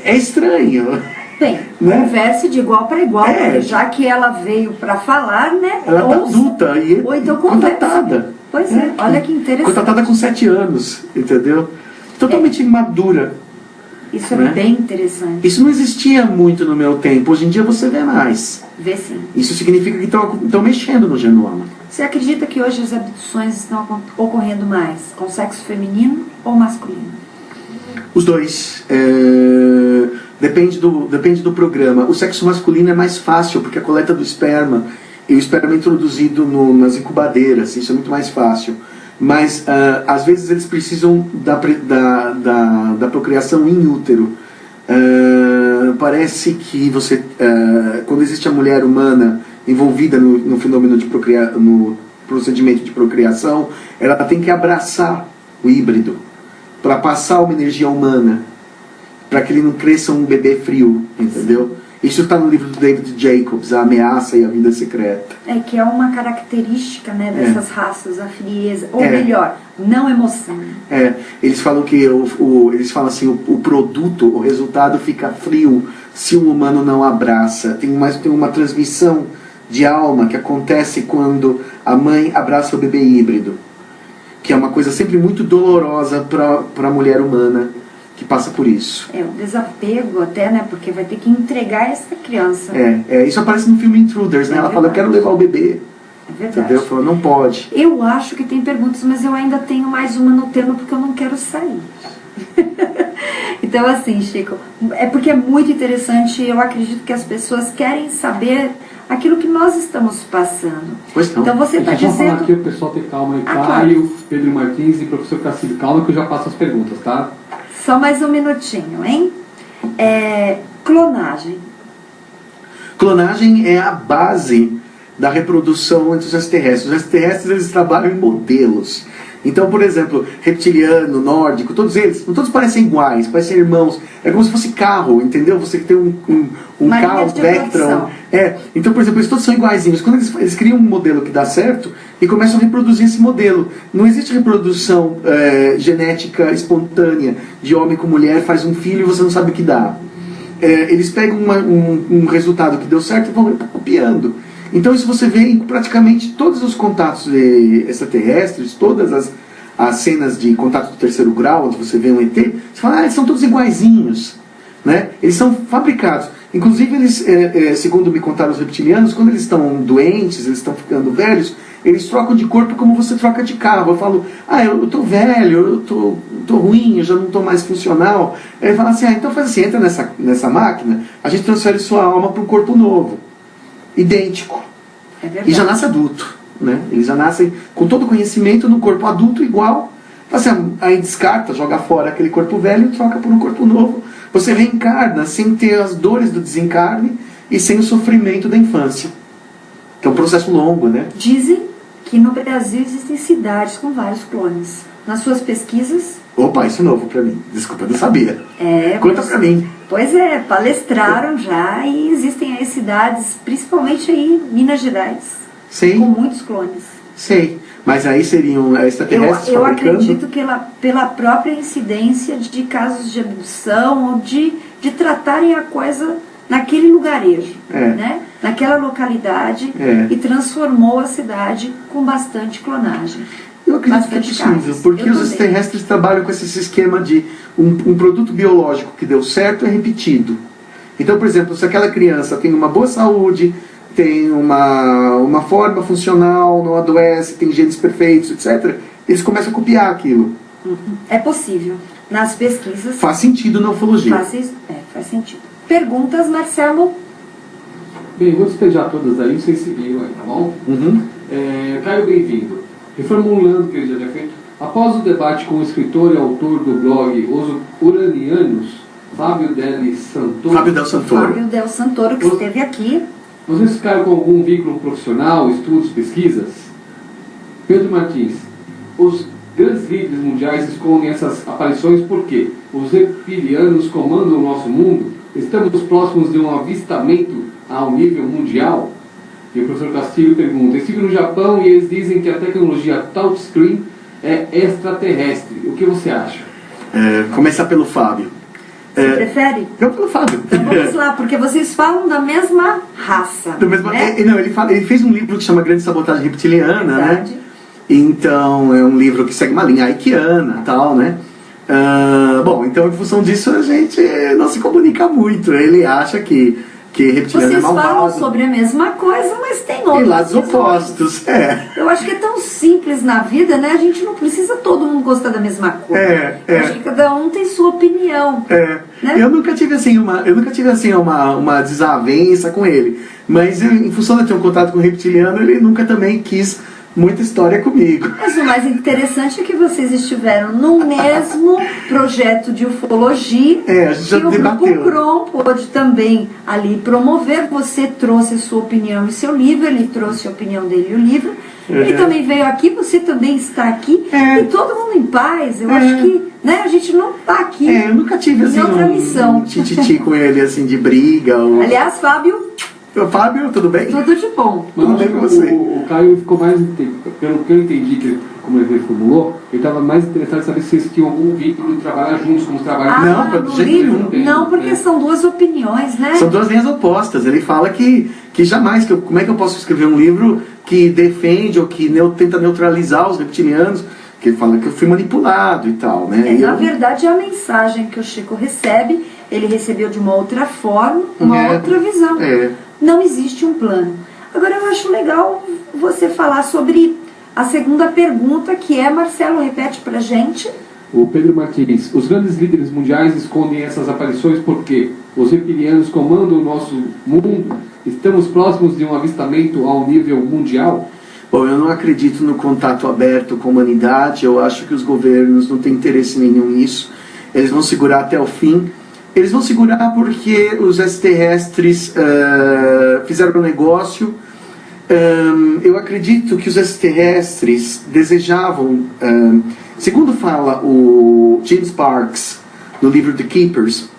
É estranho. Bem, né? Converse de igual para igual, já que ela veio para falar, né? Ela está adulta ou então contatada. Pois olha que interessante. Contatada com 7 anos, entendeu? Totalmente madura. Isso é bem interessante. Isso não existia muito no meu tempo. Hoje em dia você vê mais. Vê sim. Isso significa que estão mexendo no genoma. Você acredita que hoje as abduções estão ocorrendo mais com sexo feminino ou masculino? Os dois. depende do programa. O sexo masculino é mais fácil, porque a coleta do esperma, e o esperma é introduzido nas incubadeiras, isso é muito mais fácil. Mas, às vezes, eles precisam da procriação in útero. Parece que quando existe a mulher humana envolvida no fenômeno no procedimento de procriação, ela tem que abraçar o híbrido para passar uma energia humana, para que ele não cresça um bebê frio, entendeu? Isso está no livro do David Jacobs, A Ameaça e a Vida Secreta. Que é uma característica, né, dessas raças, a frieza, ou melhor, não emoção. Eles falam que eles falam assim, o produto, o resultado fica frio se o humano não abraça. Tem uma transmissão de alma que acontece quando a mãe abraça o bebê híbrido, que é uma coisa sempre muito dolorosa para a mulher humana que passa por isso. O desapego até, né? Porque vai ter que entregar essa criança. Isso aparece no filme Intruders, né? Ela fala, eu quero levar o bebê. É verdade. Entendeu? Fala, não pode. Eu acho que tem perguntas, mas eu ainda tenho mais uma no tema porque eu não quero sair. Então, assim, Chico, é porque é muito interessante e eu acredito que as pessoas querem saber aquilo que nós estamos passando. Pois não. Então você está Deixa eu falar dizendo... aqui, o pessoal tem calma aí. Claro. Caio, Pedro Martins e professor Cacilho, calma que eu já passo as perguntas, tá? Só mais um minutinho, hein? Clonagem. Clonagem é a base da reprodução entre os extraterrestres. Os extraterrestres, eles trabalham em modelos. Então, por exemplo, reptiliano, nórdico, todos eles, todos parecem iguais, parecem irmãos. É como se fosse carro, entendeu? Você tem um carro, Vectron. Então, por exemplo, eles todos são iguaizinhos. Quando eles criam um modelo que dá certo e começam a reproduzir esse modelo. Não existe reprodução genética espontânea de homem com mulher, faz um filho e você não sabe o que dá. Eles pegam um resultado que deu certo e vão copiando. Então isso você vê em praticamente todos os contatos extraterrestres, todas as cenas de contato do terceiro grau, onde você vê um ET, você fala, eles são todos iguaizinhos, né? Eles são fabricados. Inclusive, eles, segundo me contaram os reptilianos, quando eles estão doentes, eles estão ficando velhos, eles trocam de corpo como você troca de carro. Eu falo, eu tô velho, eu tô ruim, eu já não tô mais funcional. Ele fala assim, então faz assim, entra nessa máquina, a gente transfere sua alma para um corpo novo, idêntico. E já nasce adulto, né? Eles já nascem com todo o conhecimento no corpo adulto igual. Assim, aí descarta, joga fora aquele corpo velho e troca por um corpo novo. Você reencarna sem ter as dores do desencarne e sem o sofrimento da infância. Que é um processo longo, né? Dizem que no Brasil existem cidades com vários clones. Nas suas pesquisas... Opa, isso é novo pra mim. Desculpa, eu não sabia. Conta pra mim. Pois palestraram já e existem aí cidades, principalmente aí em Minas Gerais, com muitos clones. Sei, mas aí seriam extraterrestres eu fabricando? acredito que pela própria incidência de casos de abdução ou de tratarem a coisa naquele lugarejo, né? Naquela localidade e transformou a cidade com bastante clonagem. Eu acredito que é possível, porque os extraterrestres trabalham com esse esquema de um produto biológico que deu certo é repetido. Então, por exemplo, se aquela criança tem uma boa saúde, tem uma forma funcional, não adoece, tem genes perfeitos, etc., eles começam a copiar aquilo. É possível. Nas pesquisas... Faz sentido na ufologia. Faz sentido. Perguntas, Marcelo? Bem, vou despejar todas aí, vocês seguiram aí, tá bom? Caio, bem-vindo. Reformulando o que ele já tinha feito, após o debate com o escritor e autor do blog Os Uranianos, Fábio Del Santoro, que esteve aqui. Vocês ficaram com algum vínculo profissional, estudos, pesquisas? Pedro Martins, os grandes líderes mundiais escondem essas aparições porque os reptilianos comandam o nosso mundo? Estamos próximos de um avistamento ao nível mundial? E o professor Castilho pergunta, estive no Japão e eles dizem que a tecnologia touchscreen é extraterrestre. O que você acha? Começar pelo Fábio. Você prefere? Não, pelo Fábio. Então vamos lá, porque vocês falam da mesma raça. Né? Não, ele fez um livro que chama Grande Sabotagem Reptiliana, né? Então é um livro que segue uma linha aikiana e tal, né? Bom, então em função disso a gente não se comunica muito. Ele acha que que reptiliano Vocês é malvado. falam sobre a mesma coisa, mas tem outros. Tem lados opostos, Eu acho que é tão simples na vida, né? A gente não precisa todo mundo gostar da mesma coisa. Eu acho que cada um tem sua opinião. Né? Eu nunca tive assim uma desavença com ele. Mas em função de eu ter um contato com o reptiliano, ele nunca também quis muita história comigo. Mas o mais interessante é que vocês estiveram no mesmo projeto de ufologia. A gente já que debateu. O Grupo Crom pôde também ali promover. Você trouxe a sua opinião e seu livro, ele trouxe a opinião dele e o livro. Ele também veio aqui, você também está aqui. E todo mundo em paz. Eu acho que, né, a gente não está aqui. Eu nunca tive assim missão. um tititi com ele, assim, de briga. Aliás, Fábio... Fábio, tudo bem? Tudo de bom. Mas Tudo bem com você? o Caio ficou mais, pelo que eu entendi, como ele formulou, ele estava mais interessado em saber se vocês tinham algum vínculo de trabalhar juntos, como trabalham. Não, no de jeito livro? nenhum. Não, porque são duas opiniões, né? São duas linhas opostas. Ele fala que jamais, como é que eu posso escrever um livro que defende ou que tenta neutralizar os reptilianos, que ele fala que eu fui manipulado e tal, né? Na verdade, a mensagem que o Chico recebe, ele recebeu de uma outra forma, uma outra visão. Não existe um plano. Agora, eu acho legal você falar sobre a segunda pergunta, que é, Marcelo, repete pra gente. O Pedro Martins, os grandes líderes mundiais escondem essas aparições porque os reptilianos comandam o nosso mundo? Estamos próximos de um avistamento ao nível mundial? Bom, eu não acredito no contato aberto com a humanidade. Eu acho que os governos não têm interesse nenhum nisso. Eles vão segurar até o fim. Eles vão segurar porque os extraterrestres fizeram um negócio. Eu acredito que os extraterrestres desejavam, segundo fala o James Parks no livro The Keepers,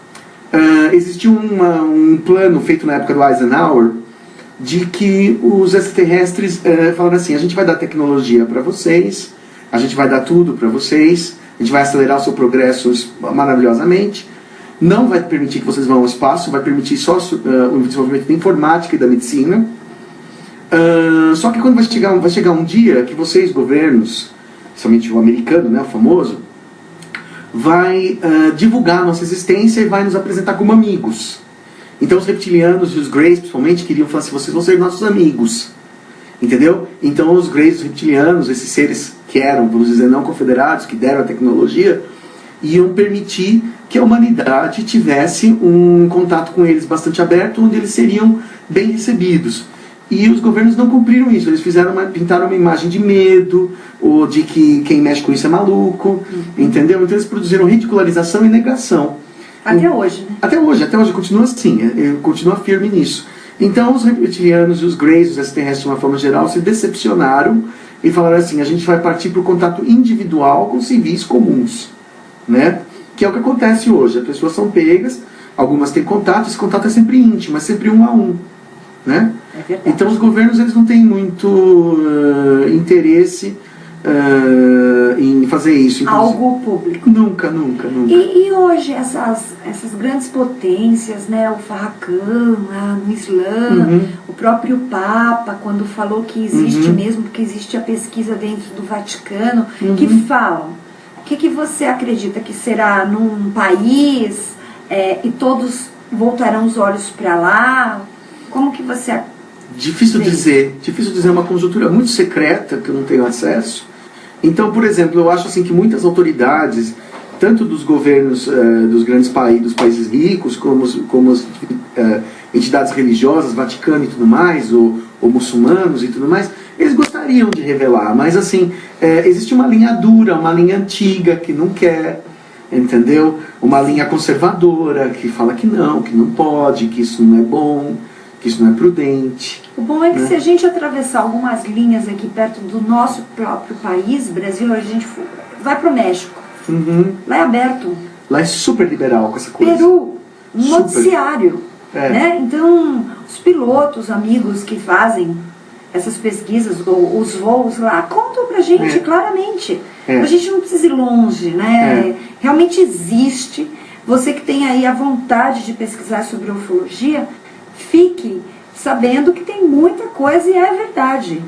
existiu um plano feito na época do Eisenhower de que os extraterrestres falaram assim: a gente vai dar tecnologia para vocês, a gente vai dar tudo para vocês, a gente vai acelerar o seu progresso maravilhosamente, não vai permitir que vocês vão ao espaço, vai permitir só o desenvolvimento da informática e da medicina. Só que quando vai chegar um dia que vocês, governos, somente o americano, né, o famoso, vai divulgar a nossa existência e vai nos apresentar como amigos. Então os reptilianos e os Greys, principalmente, queriam falar assim: vocês vão ser nossos amigos. Entendeu? Então os Greys, os reptilianos, esses seres que eram, vamos dizer, não confederados, que deram a tecnologia, iam permitir que a humanidade tivesse um contato com eles bastante aberto, onde eles seriam bem recebidos. E os governos não cumpriram isso. Eles pintaram uma imagem de medo, ou de que quem mexe com isso é maluco, entendeu? Então eles produziram ridicularização e negação. Até hoje, né? Até hoje, continua assim, continua firme nisso. Então os reptilianos e os Greys, os extraterrestres de uma forma geral, se decepcionaram e falaram assim: a gente vai partir para o contato individual com civis comuns, né? Que é o que acontece hoje. As pessoas são pegas, algumas têm contato, esse contato é sempre íntimo, é sempre um a um, né? Então os governos, eles não têm muito interesse em fazer isso. Inclusive, algo público. Nunca. E hoje essas grandes potências, né, o Farrakhan lá no Islã, o próprio Papa, quando falou que existe mesmo, porque existe a pesquisa dentro do Vaticano, que falam. O que você acredita que será num país e todos voltarão os olhos para lá? Como que você acredita? Difícil dizer, uma conjuntura muito secreta que eu não tenho acesso. Então, por exemplo, eu acho assim que muitas autoridades, tanto dos governos dos grandes países, dos países ricos, como as entidades religiosas, Vaticano e tudo mais, ou muçulmanos e tudo mais, eles gostariam de revelar, mas assim, existe uma linha dura, uma linha antiga que não quer, entendeu? Uma linha conservadora que fala que não pode, que isso não é bom, que isso não é prudente. O bom é que se a gente atravessar algumas linhas aqui perto do nosso próprio país, Brasil, a gente vai pro México. Lá é aberto. Lá é super liberal com essa coisa. Peru, noticiário. Né? Então, os pilotos, amigos que fazem essas pesquisas, ou os voos lá, contam pra gente claramente. A gente não precisa ir longe, né? Realmente existe. Você que tem aí a vontade de pesquisar sobre ufologia, fique sabendo que tem muita coisa e é verdade.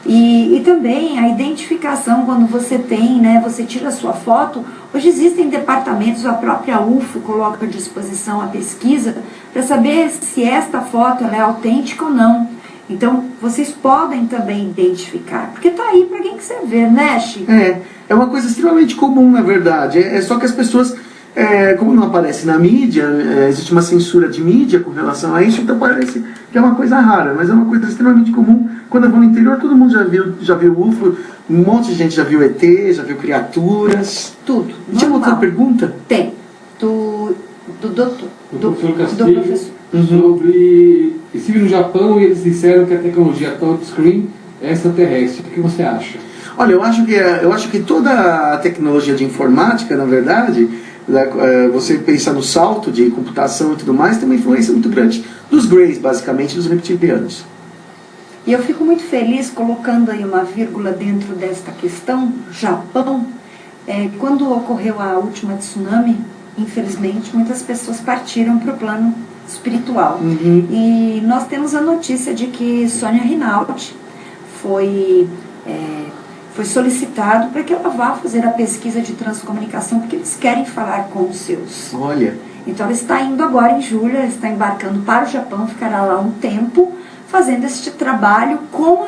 E também a identificação, quando você tem, né, você tira a sua foto. Hoje existem departamentos, a própria UFO coloca à disposição a pesquisa para saber se esta foto ela é autêntica ou não. Então, vocês podem também identificar, porque tá aí para quem quiser ver, né, Chico? É uma coisa extremamente comum, na verdade. É só que as pessoas, como não aparece na mídia, existe uma censura de mídia com relação a isso, então parece que é uma coisa rara, mas é uma coisa extremamente comum. Quando eu vou no interior, todo mundo já viu UFO, um monte de gente já viu ET, já viu criaturas. Tudo. Tinha outra pergunta? Tem. Do doutor. Do professor Castilho, do professor. sobre... Estive no Japão e eles disseram que a tecnologia touchscreen é extraterrestre. O que você acha? Olha, eu acho que toda a tecnologia de informática, na verdade, você pensar no salto de computação e tudo mais, tem uma influência muito grande dos Greys, basicamente, dos reptilianos. E eu fico muito feliz colocando aí uma vírgula dentro desta questão, Japão. Quando ocorreu a última tsunami, infelizmente, muitas pessoas partiram para o plano espiritual. E nós temos a notícia de que Sônia Rinaldi foi solicitado para que ela vá fazer a pesquisa de transcomunicação, porque eles querem falar com os seus. Olha. Então ela está indo agora em julho, ela está embarcando para o Japão, ficará lá um tempo, fazendo este trabalho com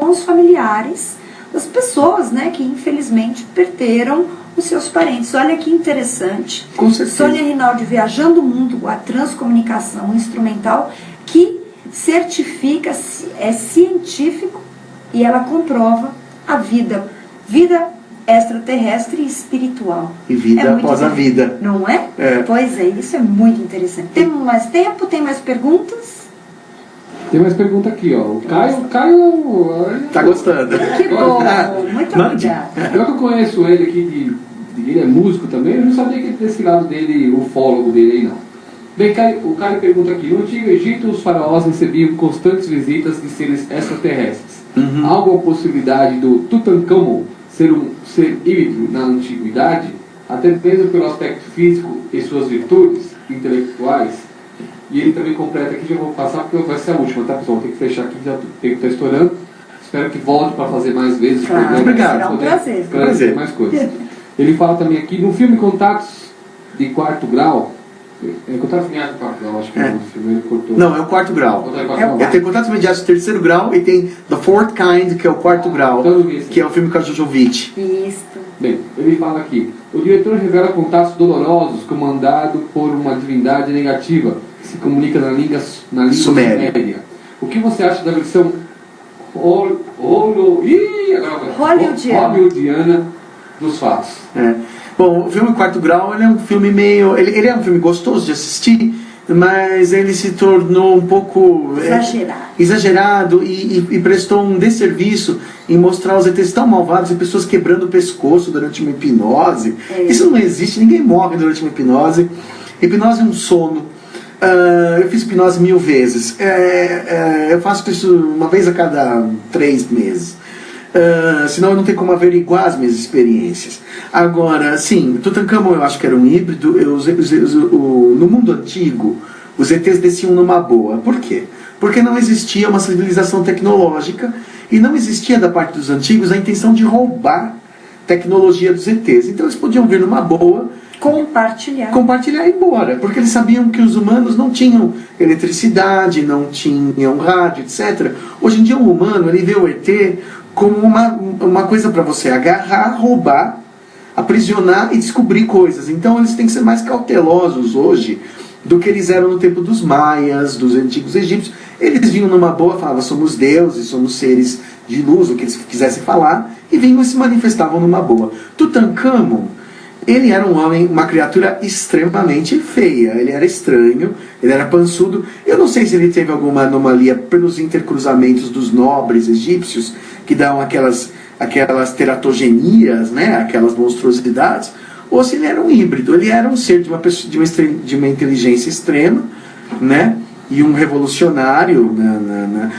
os familiares das pessoas, né, que infelizmente perderam os seus parentes. Olha que interessante. Com certeza. Sônia Rinaldi viajando o mundo com a transcomunicação instrumental, que certifica, é científico, e ela comprova a vida extraterrestre e espiritual. E vida após a vida. Não é? Pois é, isso é muito interessante. Temos mais tempo? Tem mais perguntas? Tem mais pergunta aqui, ó. O Caio Tá gostando. Que bom, muito obrigada. Eu que conheço ele aqui, ele é músico também, eu não sabia que desse lado dele, o ufólogo dele aí não. Bem, o Caio pergunta aqui: no Antigo Egito, os faraós recebiam constantes visitas de seres extraterrestres. Há alguma possibilidade do Tutankhamon ser um ser híbrido na antiguidade, até mesmo pelo aspecto físico e suas virtudes intelectuais? E ele também completa aqui, já vou passar porque vai ser a última, tá, pessoal? Tem que fechar aqui, já o tempo está estourando. Espero que volte para fazer mais vezes. Claro, obrigado. será um prazer. Prazer. Mais coisas. Ele fala também aqui, no filme Contatos de Quarto Grau, Contatos de Quarto Grau, acho que é o filme, ele cortou. Não, é o quarto grau. Tem Contatos Imediatos de terceiro grau e tem The Fourth Kind, que é o quarto grau, que é o filme com a Jojovic. Isso. Bem, ele fala aqui: o diretor revela contatos dolorosos comandado por uma divindade negativa que se comunica na língua suméria. O que você acha da versão hollywoodiana dos fatos? Bom, o filme Quarto Grau, ele é um filme meio... Ele é um filme gostoso de assistir, mas ele se tornou um pouco... exagerado e prestou um desserviço em mostrar os ETs tão malvados e pessoas quebrando o pescoço durante uma hipnose. Isso não existe, ninguém morre durante uma hipnose. Hipnose é um sono. Eu fiz hipnose 1000 vezes. Eu faço isso uma vez a cada 3 meses. Senão eu não tenho como averiguar as minhas experiências. Agora, sim, Tutankhamon eu acho que era um híbrido. No mundo antigo, os ETs desciam numa boa. Por quê? Porque não existia uma civilização tecnológica e não existia da parte dos antigos a intenção de roubar tecnologia dos ETs. Então eles podiam vir numa boa, compartilhar e ir embora, porque eles sabiam que os humanos não tinham eletricidade, não tinham rádio, etc. Hoje em dia o humano, ele vê o ET como uma coisa para você agarrar, roubar, aprisionar e descobrir coisas. Então eles têm que ser mais cautelosos hoje do que eles eram no tempo dos maias, dos antigos egípcios. Eles vinham numa boa, falavam: somos deuses, somos seres de luz, o que eles quisessem falar, e vinham e se manifestavam numa boa. Tutankhamon, ele era um homem, uma criatura extremamente feia. Ele era estranho, ele era pançudo. Eu não sei se ele teve alguma anomalia pelos intercruzamentos dos nobres egípcios, que dão aquelas teratogenias, né, aquelas monstruosidades, ou se ele era um híbrido. Ele era um ser de uma inteligência extrema, né, e um revolucionário.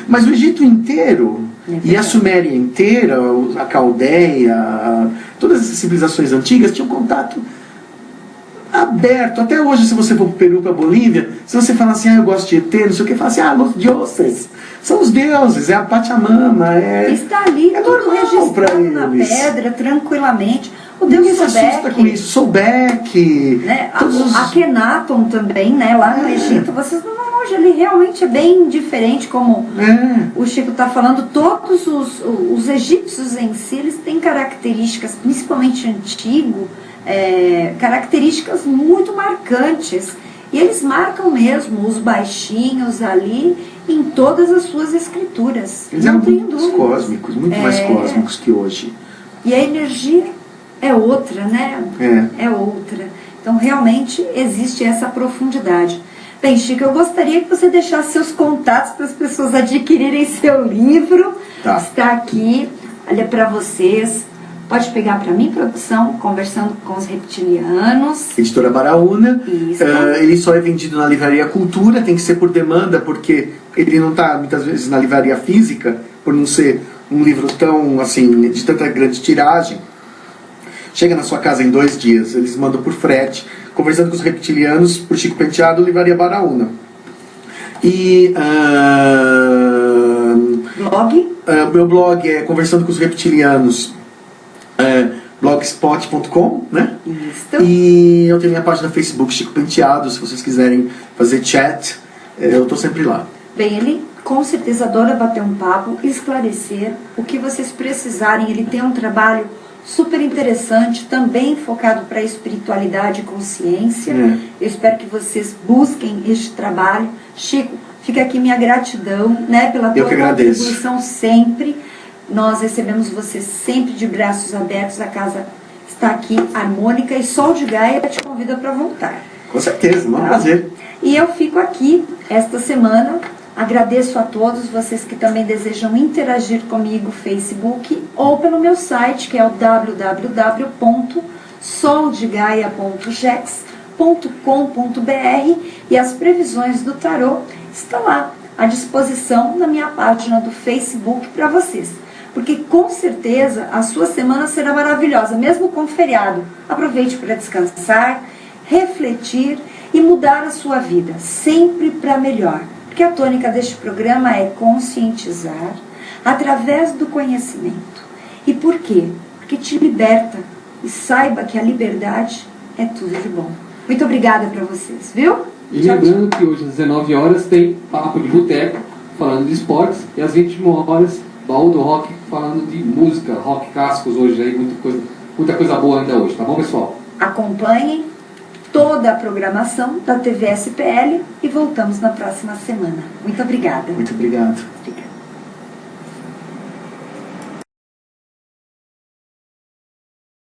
Mas o Egito inteiro, e a Suméria inteira, a Caldeia, todas essas civilizações antigas tinham contato aberto. Até hoje, se você for pro Peru, pra Bolívia, se você falar assim, eu gosto de ET, não sei o que, fala assim, los dioses. São os deuses, é a Pachamama, está ali, é tudo normal pra registrado na eles. pedra, tranquilamente. O Deus Ninguém se assusta com isso. Sobek, né? todos os... Akhenaton também, né? Lá no Egito, vocês não vão longe, ele realmente é bem diferente, como o Chico está falando. Todos os egípcios em si, eles têm características, principalmente antigo, características muito marcantes. E eles marcam mesmo os baixinhos ali em todas as suas escrituras. Eles não eram tenho muito dúvidas. cósmicos, muito mais cósmicos que hoje. E a energia é outra, né? É outra. Então, realmente, existe essa profundidade. Bem, Chico, eu gostaria que você deixasse seus contatos para as pessoas adquirirem seu livro. Tá. Está aqui, olha para vocês. Pode pegar para mim, produção, Conversando com os Reptilianos. Editora Baraúna. Isso. Ele só é vendido na Livraria Cultura, tem que ser por demanda, porque ele não está muitas vezes na livraria física, por não ser um livro tão, assim, de tanta grande tiragem. Chega na sua casa em 2 dias, eles mandam por frete. Conversando com os Reptilianos, por Chico Penteado, Livraria Baraúna. E Blog? meu blog é Conversando com os Reptilianos, blogspot.com, né? Isso. E eu tenho minha página no Facebook, Chico Penteado, se vocês quiserem fazer chat, eu estou sempre lá. Bem, ele com certeza adora bater um papo, esclarecer o que vocês precisarem. Ele tem um trabalho super interessante, também focado para a espiritualidade e consciência. Eu espero que vocês busquem este trabalho. Chico, fica aqui minha gratidão, né, pela tua contribuição sempre. Nós recebemos você sempre de braços abertos. A casa está aqui harmônica e Sol de Gaia te convida para voltar. Com certeza, um prazer. E eu fico aqui esta semana. Agradeço a todos vocês que também desejam interagir comigo no Facebook ou pelo meu site, que é o www.soldegaia.jex.com.br, e as previsões do tarô estão lá à disposição na minha página do Facebook para vocês. Porque com certeza a sua semana será maravilhosa, mesmo com feriado. Aproveite para descansar, refletir e mudar a sua vida, sempre para melhor. Porque a tônica deste programa é conscientizar através do conhecimento. E por quê? Porque te liberta. E saiba que a liberdade é tudo de bom. Muito obrigada para vocês, viu? E lembrando que hoje às 19 horas tem Papo de Boteco, falando de esportes, e às 21 horas, Baú do Rock, falando de música, rock clássicos hoje, aí, muita coisa boa ainda hoje, tá bom, pessoal? Acompanhem toda a programação da TV SPL e voltamos na próxima semana. Muito obrigada. Muito obrigado.